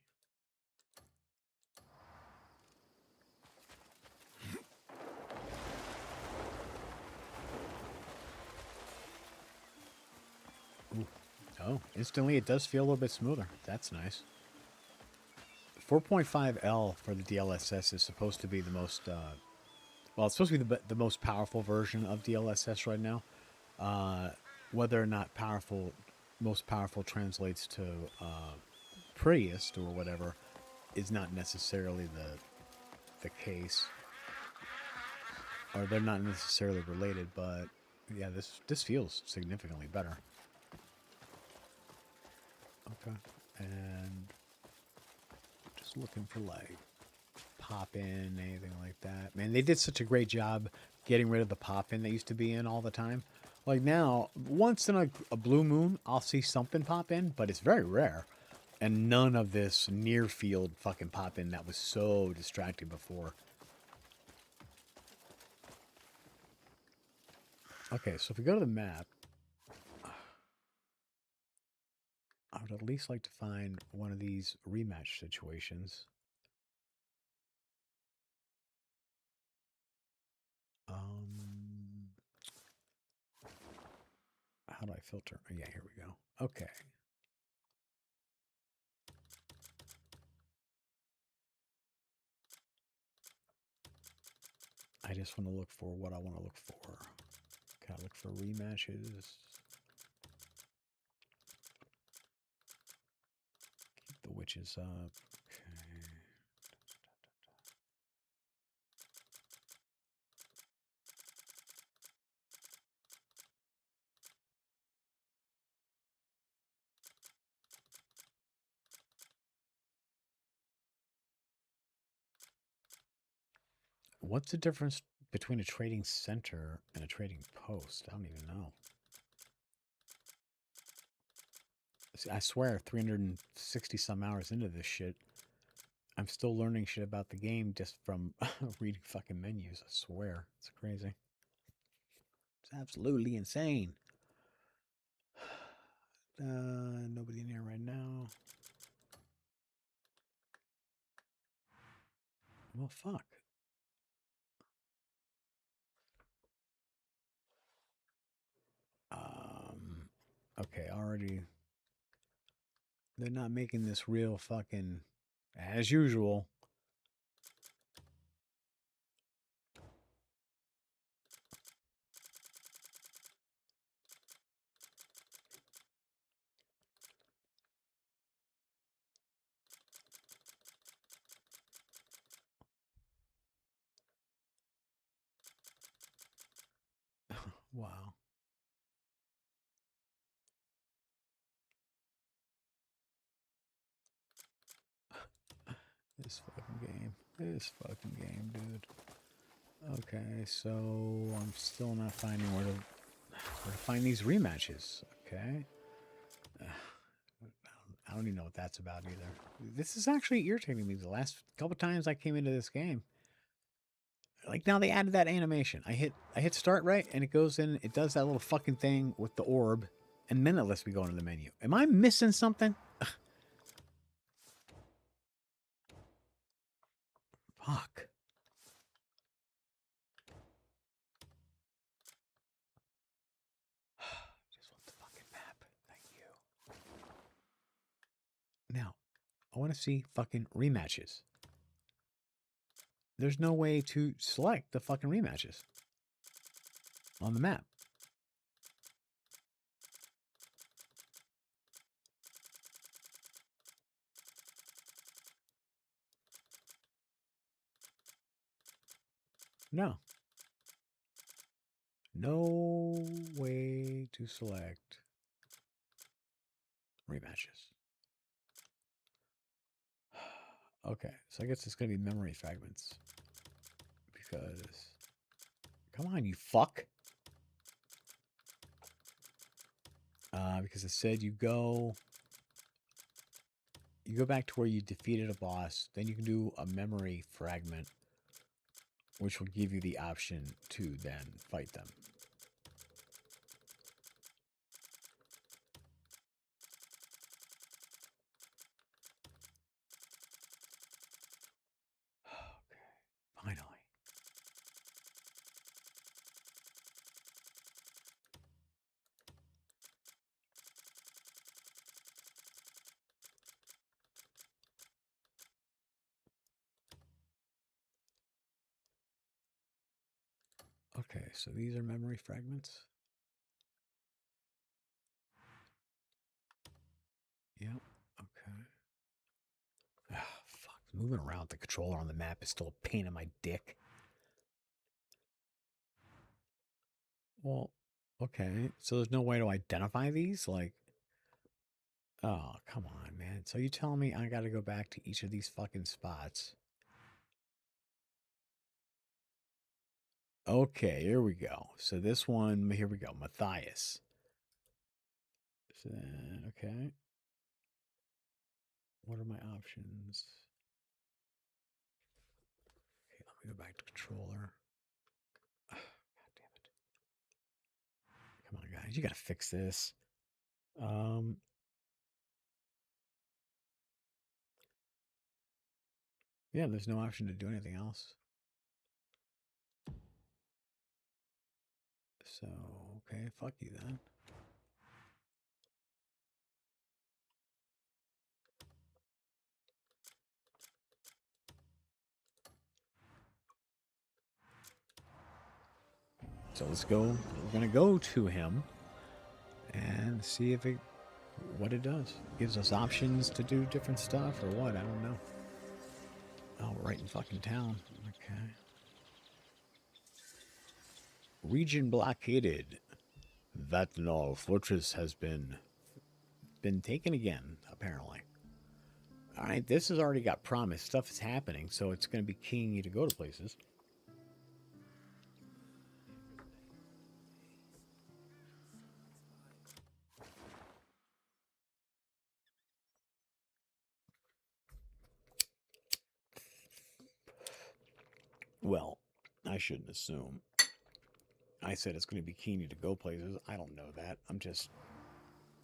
Speaker 1: Ooh. Oh, instantly it does feel a little bit smoother. That's nice. 4.5L for the DLSS is supposed to be the most, well, it's supposed to be the most powerful version of DLSS right now. Whether or not most powerful translates to prettiest or whatever is not necessarily the case. Or they're not necessarily related, but yeah, this feels significantly better. Okay, and just looking for like pop-in, anything like that. Man, they did such a great job getting rid of the pop-in that used to be in all the time. Like now, once in a blue moon, I'll see something pop in, but it's very rare. And none of this near field fucking pop in that was so distracting before. Okay, so if we go to the map, I would at least like to find one of these rematch situations. How do I filter? Oh, yeah, here we go. Okay. I just want to look for what I want to look for. Gotta look for rematches. Keep the witches up. Okay. What's the difference between a trading center and a trading post? I don't even know. See, I swear, 360 some hours into this shit, I'm still learning shit about the game just from reading fucking menus. I swear. It's crazy. It's absolutely insane. Nobody in here right now. Well, fuck. Okay, already. They're not making this real fucking as usual. Wow. This fucking game. This fucking game, dude. Okay, so I'm still not finding where to find these rematches. Okay. I don't even know what that's about either. This is actually irritating me. The last couple times I came into this game, like now they added that animation. I hit start right, and it goes in. It does that little fucking thing with the orb, and then it lets me go into the menu. Am I missing something? Fuck. Just want the fucking map. Thank you. Now, I want to see fucking rematches. There's no way to select the fucking rematches on the map. No. No way to select rematches. Okay, so I guess it's going to be memory fragments. Because... Come on, you fuck. Because it said you go back to where you defeated a boss, then you can do a memory fragment, which will give you the option to then fight them. Okay, finally. Okay, so these are memory fragments. Yep, okay. Ah, fuck. Moving around the controller on the map is still a pain in my dick. Well, okay. So there's no way to identify these? Like, oh, come on, man. So you tell me I gotta go back to each of these fucking spots. Okay, here we go. So this one, here we go. Matthias. So, okay. What are my options? Okay, let me go back to controller. God damn it. Come on, guys. You gotta fix this. Yeah, there's no option to do anything else. So, okay, fuck you then. So let's go. We're gonna go to him and see if what it does. Gives us options to do different stuff or what? I don't know. Oh, right in fucking town. Okay. Region blockaded. Vatnal fortress has been taken again, apparently. Alright, this has already got promise. Stuff is happening, so it's going to be keying you to go to places. Well, I shouldn't assume. I said it's going to be keying you to go places. I don't know that. I'm just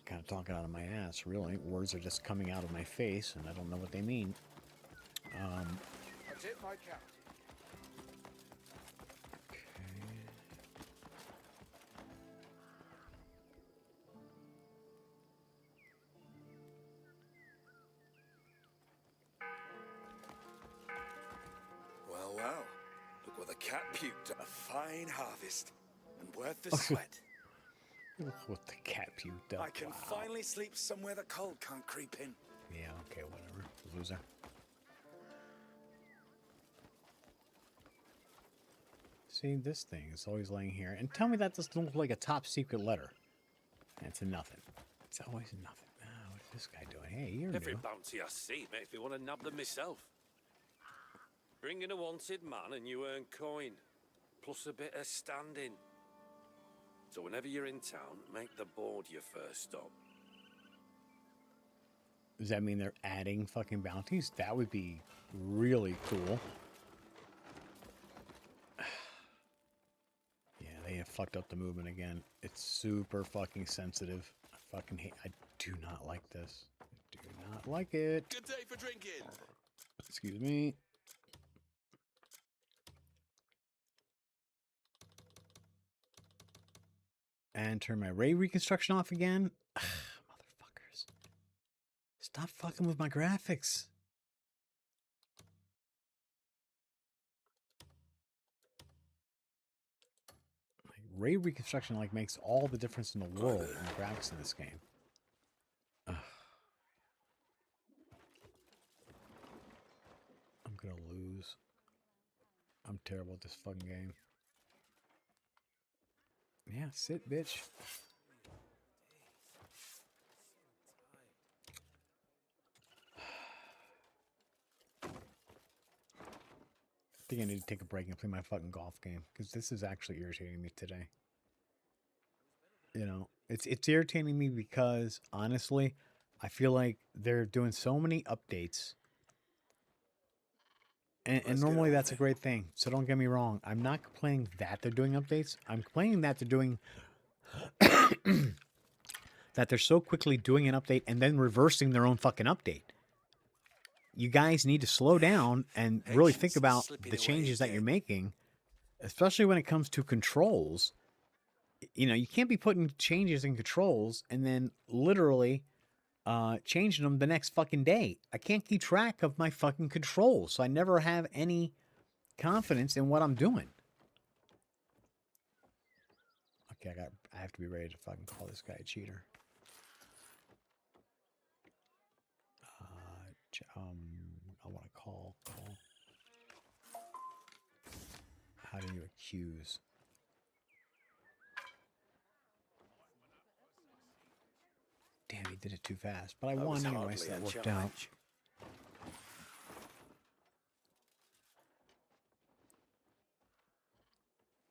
Speaker 1: kind of talking out of my ass, really. Words are just coming out of my face, and I don't know what they mean.
Speaker 2: That's it, my cap.
Speaker 4: Well, well. Look what the cat puked. A fine harvest. And worth the sweat.
Speaker 1: What the cat puked up.
Speaker 4: I can finally sleep somewhere the cold can't creep in.
Speaker 1: Yeah, okay, whatever. Loser. See, this thing is always laying here. And tell me that doesn't look like a top secret letter. It's a nothing. It's always a nothing. Oh, what's this guy doing? Hey, you're
Speaker 5: Every
Speaker 1: new.
Speaker 5: bounty I see makes me want to nab them myself. Bring in a wanted man and you earn coin, plus a bit of standing. So whenever you're in town, make the board your first stop.
Speaker 1: Does that mean they're adding fucking bounties? That would be really cool. Yeah, they have fucked up the movement again. It's super fucking sensitive. I fucking hate. I do not like this. I do not like it.
Speaker 4: Good day for drinking.
Speaker 1: Excuse me. And turn my ray reconstruction off again. Ugh, motherfuckers. Stop fucking with my graphics. Like, ray reconstruction like makes all the difference in the world in the graphics in this game. Ugh. I'm gonna lose. I'm terrible at this fucking game. Yeah, sit, bitch. I think I need to take a break and play my fucking golf game because this is actually irritating me today. You know, it's irritating me because honestly, I feel like they're doing so many updates. And normally that's a great thing. So don't get me wrong. I'm not complaining that they're doing updates. I'm complaining that they're doing that they're so quickly doing an update and then reversing their own fucking update. You guys need to slow down and really think about the changes that you're making, especially when it comes to controls. You know, you can't be putting changes in controls and then literally changing them the next fucking day. I can't keep track of my fucking controls, so I never have any confidence in what I'm doing. Okay, I have to be ready to fucking call this guy a cheater. I want to call. How do you accuse? Damn, he did it too fast. But I won anyway, so that worked out.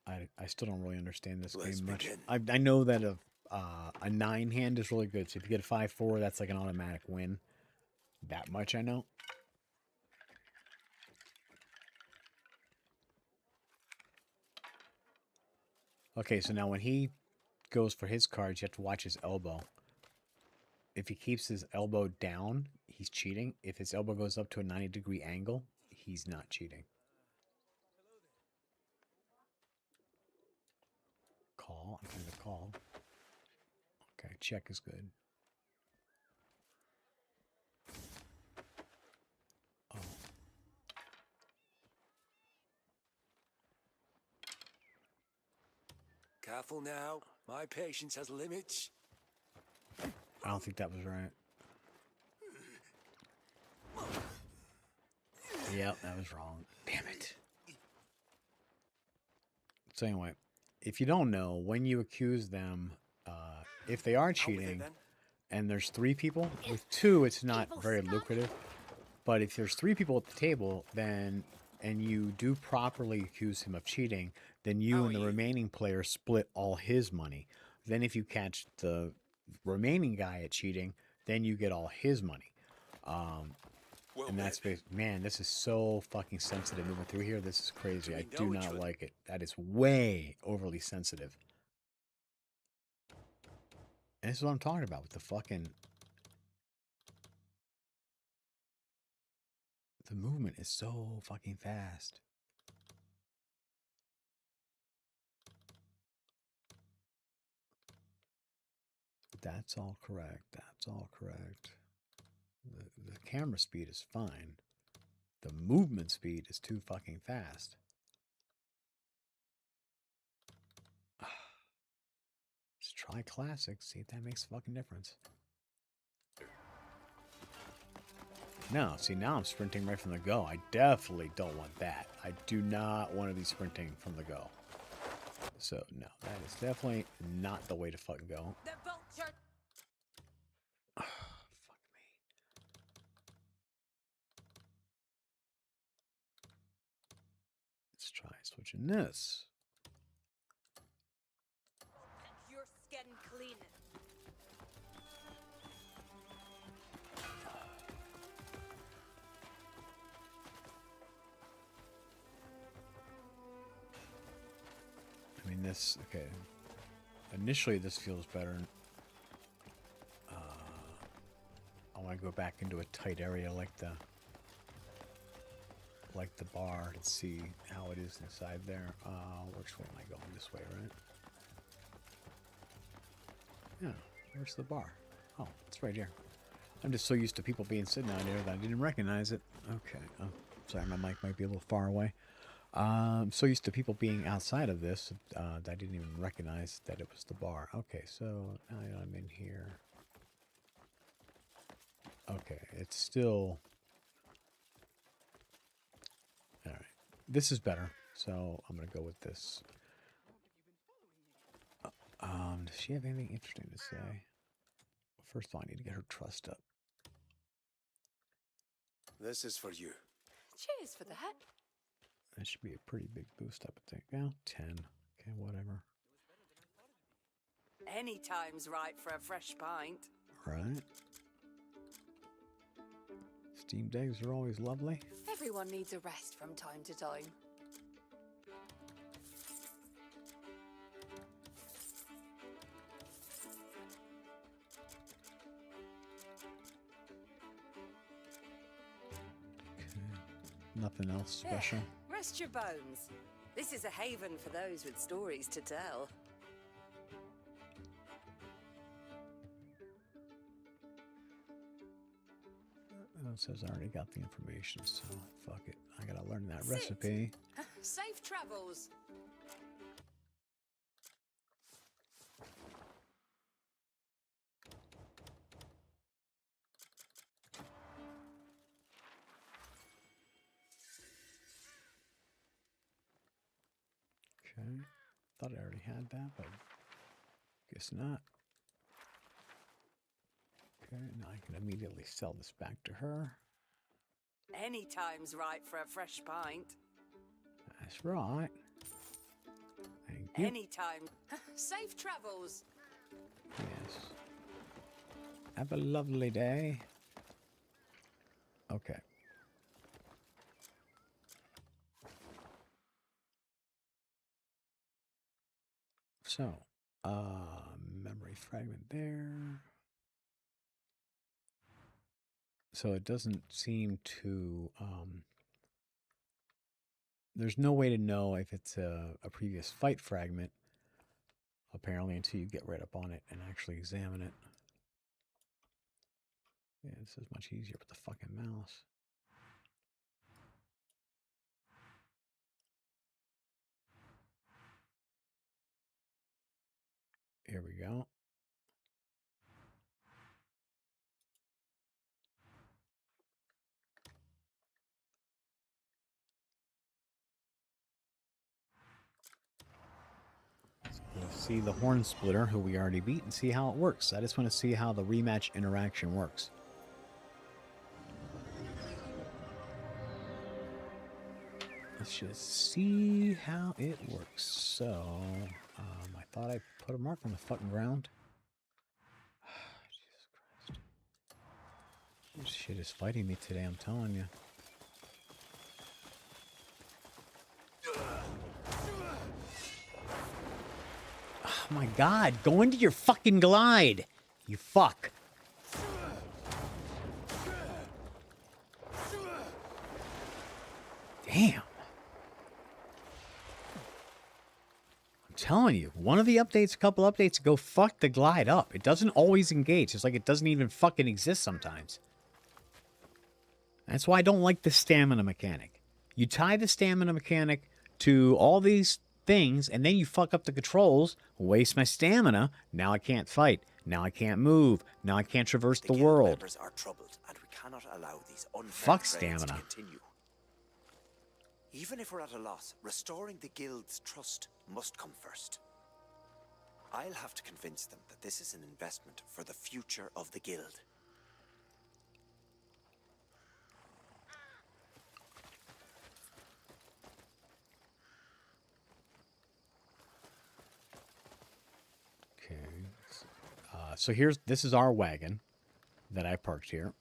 Speaker 1: I I still don't really understand this
Speaker 4: Let's
Speaker 1: game much.
Speaker 4: begin.
Speaker 1: I know that a 9 hand is really good. So if you get a 5-4, that's like an automatic win. That much I know. Okay, so now when he goes for his cards, you have to watch his elbow. If he keeps his elbow down, he's cheating. If his elbow goes up to a 90-degree angle, he's not cheating. Call. I'm going to call. Okay, check is good. Oh.
Speaker 4: Careful now. My patience has limits.
Speaker 1: I don't think that was right. Yep, that was wrong. Damn it. So anyway, if you don't know, when you accuse them, if they are cheating, and there's 3 people, with 2 it's not very lucrative. But if there's 3 people at the table, then and you do properly accuse him of cheating, then you and the remaining player split all his money. Then if you catch the remaining guy at cheating, then you get all his money. And that's man, this is so fucking sensitive moving through here. This is crazy. I do not like it. That is way overly sensitive. And this is what I'm talking about with the fucking... The movement is so fucking fast. That's all correct. That's all correct. The camera speed is fine. The movement speed is too fucking fast. Let's try classic. See if that makes a fucking difference. No, see, now I'm sprinting right from the go. I definitely don't want that. I do not want to be sprinting from the go. So, no, that is definitely not the way to fucking go.
Speaker 6: The vulture.
Speaker 1: Fuck me. Let's try switching this.
Speaker 6: Your skin clean.
Speaker 1: I mean, this, okay. Initially, this feels better. I want to go back into a tight area like the bar to see how it is inside there. Which way am I going? This way, right? Yeah, where's the bar? Oh, it's right here. I'm just so used to people being sitting out here that I didn't recognize it. Okay. Oh, sorry, my mic might be a little far away. I'm so used to people being outside of this that I didn't even recognize that it was the bar. Okay, so now I'm in here. Okay, it's still... Alright, this is better, so I'm going to go with this. Does she have anything interesting to say? First of all, I need to get her trust up.
Speaker 4: This is for you.
Speaker 6: Cheers for that.
Speaker 1: That should be a pretty big boost, I would think. Well, 10. Okay, whatever.
Speaker 6: Any time's right for a fresh pint.
Speaker 1: Right. Steamed eggs are always lovely.
Speaker 6: Everyone needs a rest from time to time.
Speaker 1: Nothing else special.
Speaker 6: Rest your bones. This is a haven for those with stories to tell.
Speaker 1: It says I already got the information, so fuck it. I gotta learn that
Speaker 6: Sit.
Speaker 1: recipe.
Speaker 6: Safe travels.
Speaker 1: Okay. Thought I already had that, but guess not. Okay, now I can immediately sell this back to her.
Speaker 6: Any time's right for a fresh pint.
Speaker 1: That's right. Thank you.
Speaker 6: Anytime. Safe travels.
Speaker 1: Yes. Have a lovely day. Okay. So, memory fragment there. So it doesn't seem to, there's no way to know if it's a previous fight fragment, apparently, until you get right up on it and actually examine it. Yeah, this is much easier with the fucking mouse. Here we go. We'll see the Horn Splitter, who we already beat, and see how it works. I just want to see how the rematch interaction works. Let's just see how it works. So, I thought I put a mark on the fucking ground. Jesus Christ. This shit is fighting me today, I'm telling you. Oh my god, go into your fucking glide! You fuck. Damn. I'm telling you, one of the updates, a couple updates ago, fucked the glide up. It doesn't always engage. It's like it doesn't even fucking exist sometimes. That's why I don't like the stamina mechanic. You tie the stamina mechanic to all these things, and then you fuck up the controls, waste my stamina. Now I can't fight. Now I can't move. Now I can't traverse the world.
Speaker 7: Members are troubled, and we cannot allow these unfair
Speaker 1: Fuck
Speaker 7: trades
Speaker 1: stamina.
Speaker 7: to continue. Even if we're at a loss, restoring the guild's trust must come first. I'll have to convince them that this is an investment for the future of the guild.
Speaker 1: Okay. So this is our wagon that I parked here.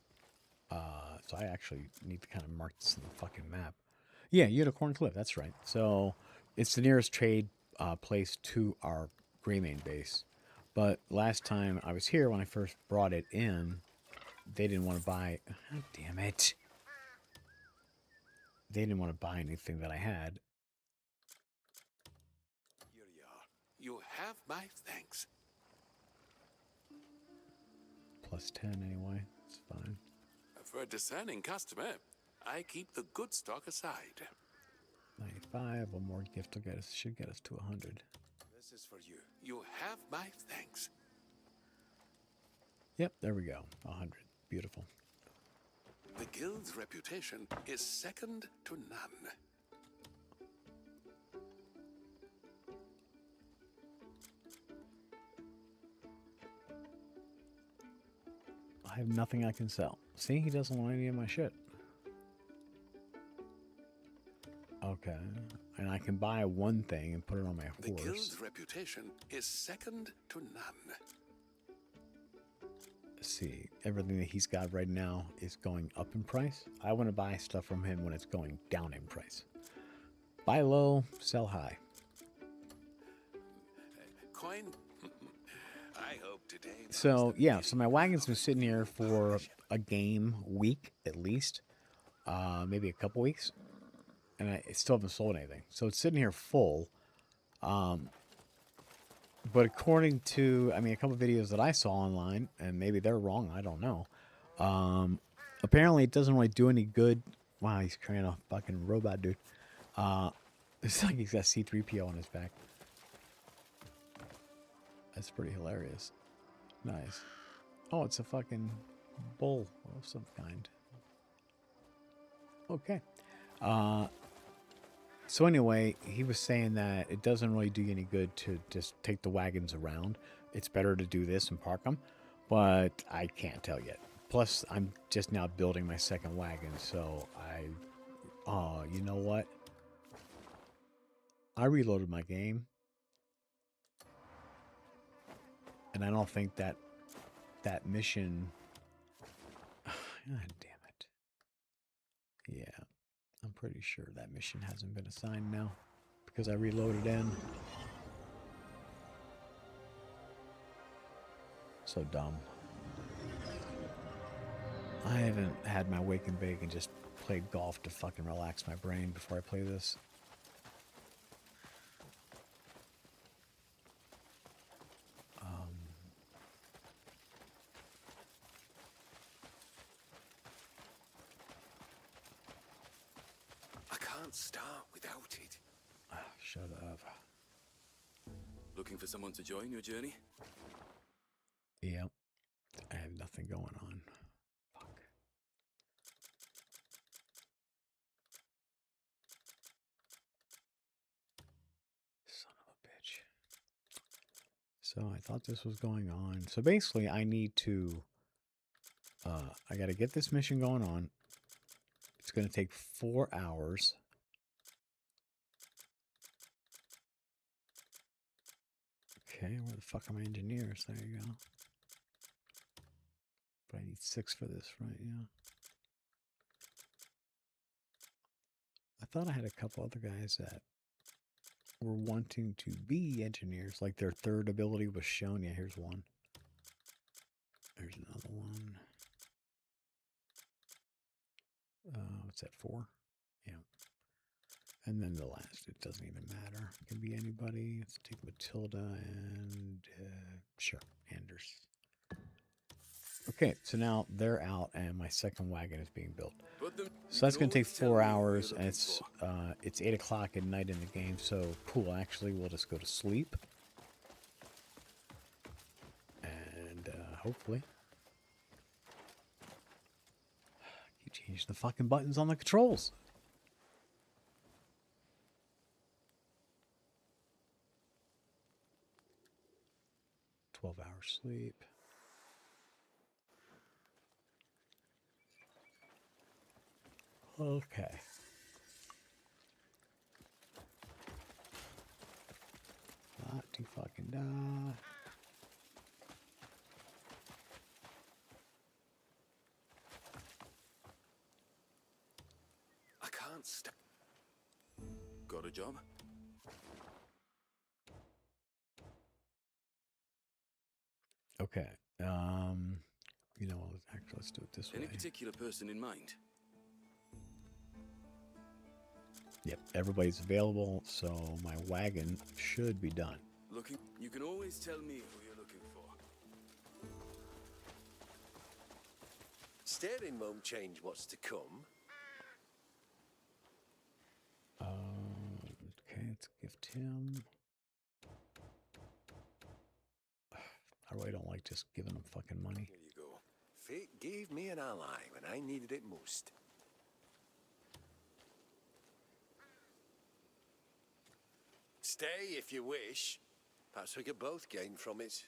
Speaker 1: So I actually need to kind of mark this in the fucking map. Yeah, Unicorn Cliff, that's right. So it's the nearest trade place to our Greymane base. But last time I was here, when I first brought it in, they didn't want to buy... God damn it. They didn't want to buy anything that I had.
Speaker 5: Here you are. You have my thanks.
Speaker 1: Plus 10 anyway. It's fine.
Speaker 5: For a discerning customer, I keep the good stock aside.
Speaker 1: 95. One more gift will get us, should get us to 100.
Speaker 5: This is for you. You have my thanks.
Speaker 1: Yep, there we go. 100. Beautiful.
Speaker 5: The guild's reputation is second to none.
Speaker 1: I have nothing I can sell. See, he doesn't want any of my shit. Okay. And I can buy one thing and put it on my horse.
Speaker 5: The guild's reputation is second to none.
Speaker 1: Let's see. Everything that he's got right now is going up in price. I want to buy stuff from him when it's going down in price. Buy low, sell high.
Speaker 5: Coin? I hope today.
Speaker 1: So, yeah, so my wagon's been sitting here for a game week at least. Maybe a couple weeks. And I still haven't sold anything. So it's sitting here full. But according to, I mean, a couple videos that I saw online, and maybe they're wrong, I don't know. Apparently it doesn't really do any good. Wow, he's carrying a fucking robot, dude. It's like he's got C-3PO on his back. That's pretty hilarious. Nice. Oh, it's a fucking bull of some kind. Okay. So anyway, he was saying that it doesn't really do you any good to just take the wagons around. It's better to do this and park them, but I can't tell yet. Plus, I'm just now building my second wagon, so you know what? I reloaded my game, And I don't think that mission... God damn it. Yeah, I'm pretty sure that mission hasn't been assigned now because I reloaded in. So dumb. I haven't had my wake and bake and just played golf to fucking relax my brain before I play this.
Speaker 4: I can't start without it.
Speaker 1: Shut up.
Speaker 4: Looking for someone to join your journey?
Speaker 1: Yep. I have nothing going on. Fuck. Son of a bitch. So I thought this was going on. So basically I need to... I gotta get this mission going on. It's gonna take 4 hours. Okay, where the fuck are my engineers? There you go. But I need 6 for this, right? Yeah. I thought I had a couple other guys that were wanting to be engineers, like their third ability was shown. Yeah, here's one. There's another one. What's that, 4? Yeah. And then the last, it doesn't even matter. It can be anybody. Let's take Matilda and, sure, Anders. Okay, so now they're out and my second wagon is being built. So that's going to take 4 hours, and it's 8 o'clock at night in the game, so cool. Actually, we'll just go to sleep. And hopefully... You change the fucking buttons on the controls. Hours sleep. Okay. Not too fucking die.
Speaker 4: I can't stop. Got a job?
Speaker 1: Okay. You know, actually, let's do it this way.
Speaker 4: Any particular person in mind?
Speaker 1: Yep, everybody's available, so my wagon should be done.
Speaker 4: Looking? You can always tell me who you're looking for.
Speaker 8: Staring won't change what's to come.
Speaker 1: Okay, let's gift him. I really don't like just giving him fucking money.
Speaker 8: Here you go. Fate gave me an ally when I needed it most. Stay if you wish. Perhaps we could both gain from it.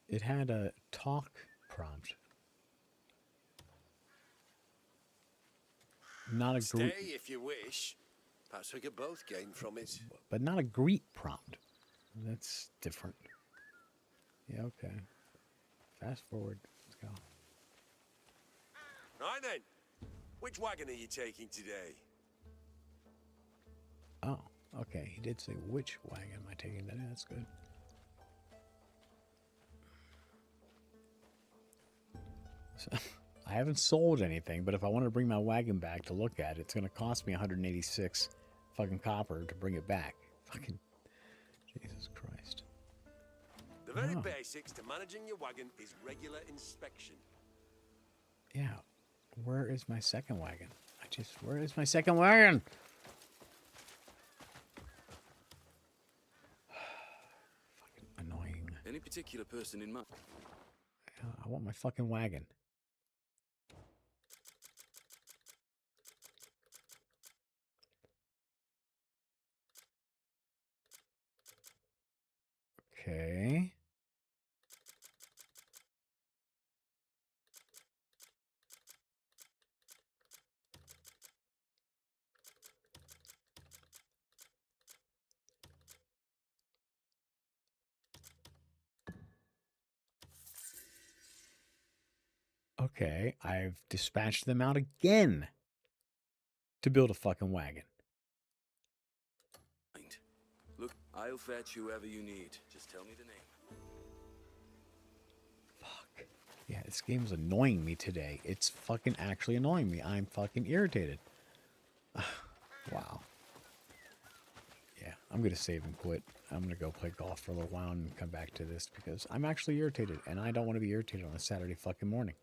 Speaker 1: It had a talk prompt. Not a
Speaker 8: Stay if you wish. Perhaps we could both gain from it.
Speaker 1: But not a greet prompt. That's different. Yeah, okay. Fast forward. Let's go.
Speaker 8: Right then. Which wagon are you taking today?
Speaker 1: Oh, okay. He did say which wagon am I taking today. That's good. So, I haven't sold anything, but if I want to bring my wagon back to look at it, it's going to cost me 186 fucking copper to bring it back. Fucking Jesus Christ.
Speaker 8: The very basics to managing your wagon is regular inspection.
Speaker 1: Yeah. Where is my second wagon? Where is my second wagon? Fucking annoying.
Speaker 4: Any particular person in mind?
Speaker 1: I want my fucking wagon. Okay. Okay, I've dispatched them out again to build a fucking wagon.
Speaker 8: Look, I'll fetch whoever you need. Just tell me the name.
Speaker 1: Fuck. Yeah, this game's annoying me today. It's fucking actually annoying me. I'm fucking irritated. Wow. Yeah, I'm going to save and quit. I'm going to go play golf for a little while and come back to this because I'm actually irritated, and I don't want to be irritated on a Saturday fucking morning.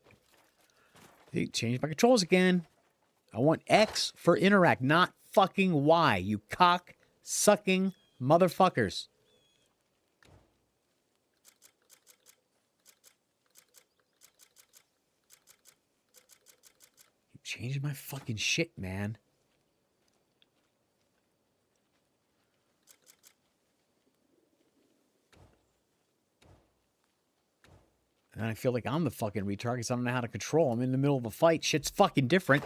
Speaker 1: They changed my controls again. I want X for interact, not fucking Y, you cock-sucking motherfuckers. You changed my fucking shit, man. And I feel like I'm the fucking retard because I don't know how to control. I'm in the middle of a fight. Shit's fucking different.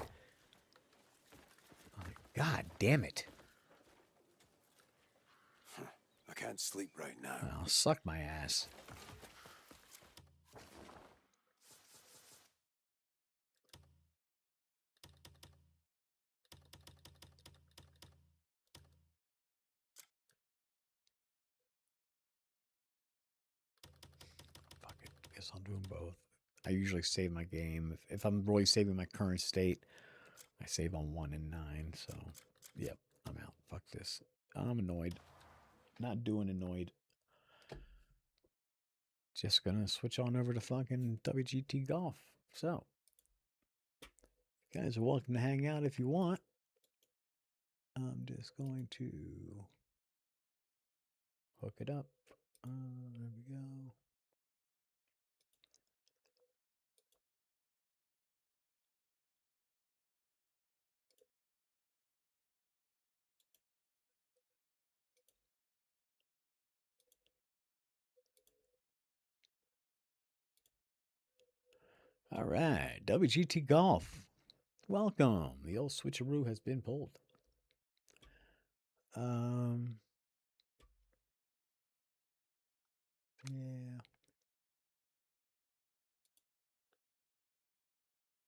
Speaker 1: God damn it.
Speaker 4: I can't sleep right now.
Speaker 1: Oh, suck my ass. Fuck it. Guess I'll do them both. I usually save my game. If I'm really saving my current state, I save on 1 and 9. So, yep, I'm out. Fuck this. I'm annoyed. Not doing annoyed. Just gonna switch on over to fucking WGT Golf. So, you guys are welcome to hang out if you want. I'm just going to hook it up. There we go. All right, WGT Golf. Welcome. The old switcheroo has been pulled. Yeah.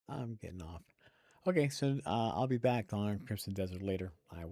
Speaker 1: I'm getting off. Okay, so I'll be back on Crimson Desert later. I will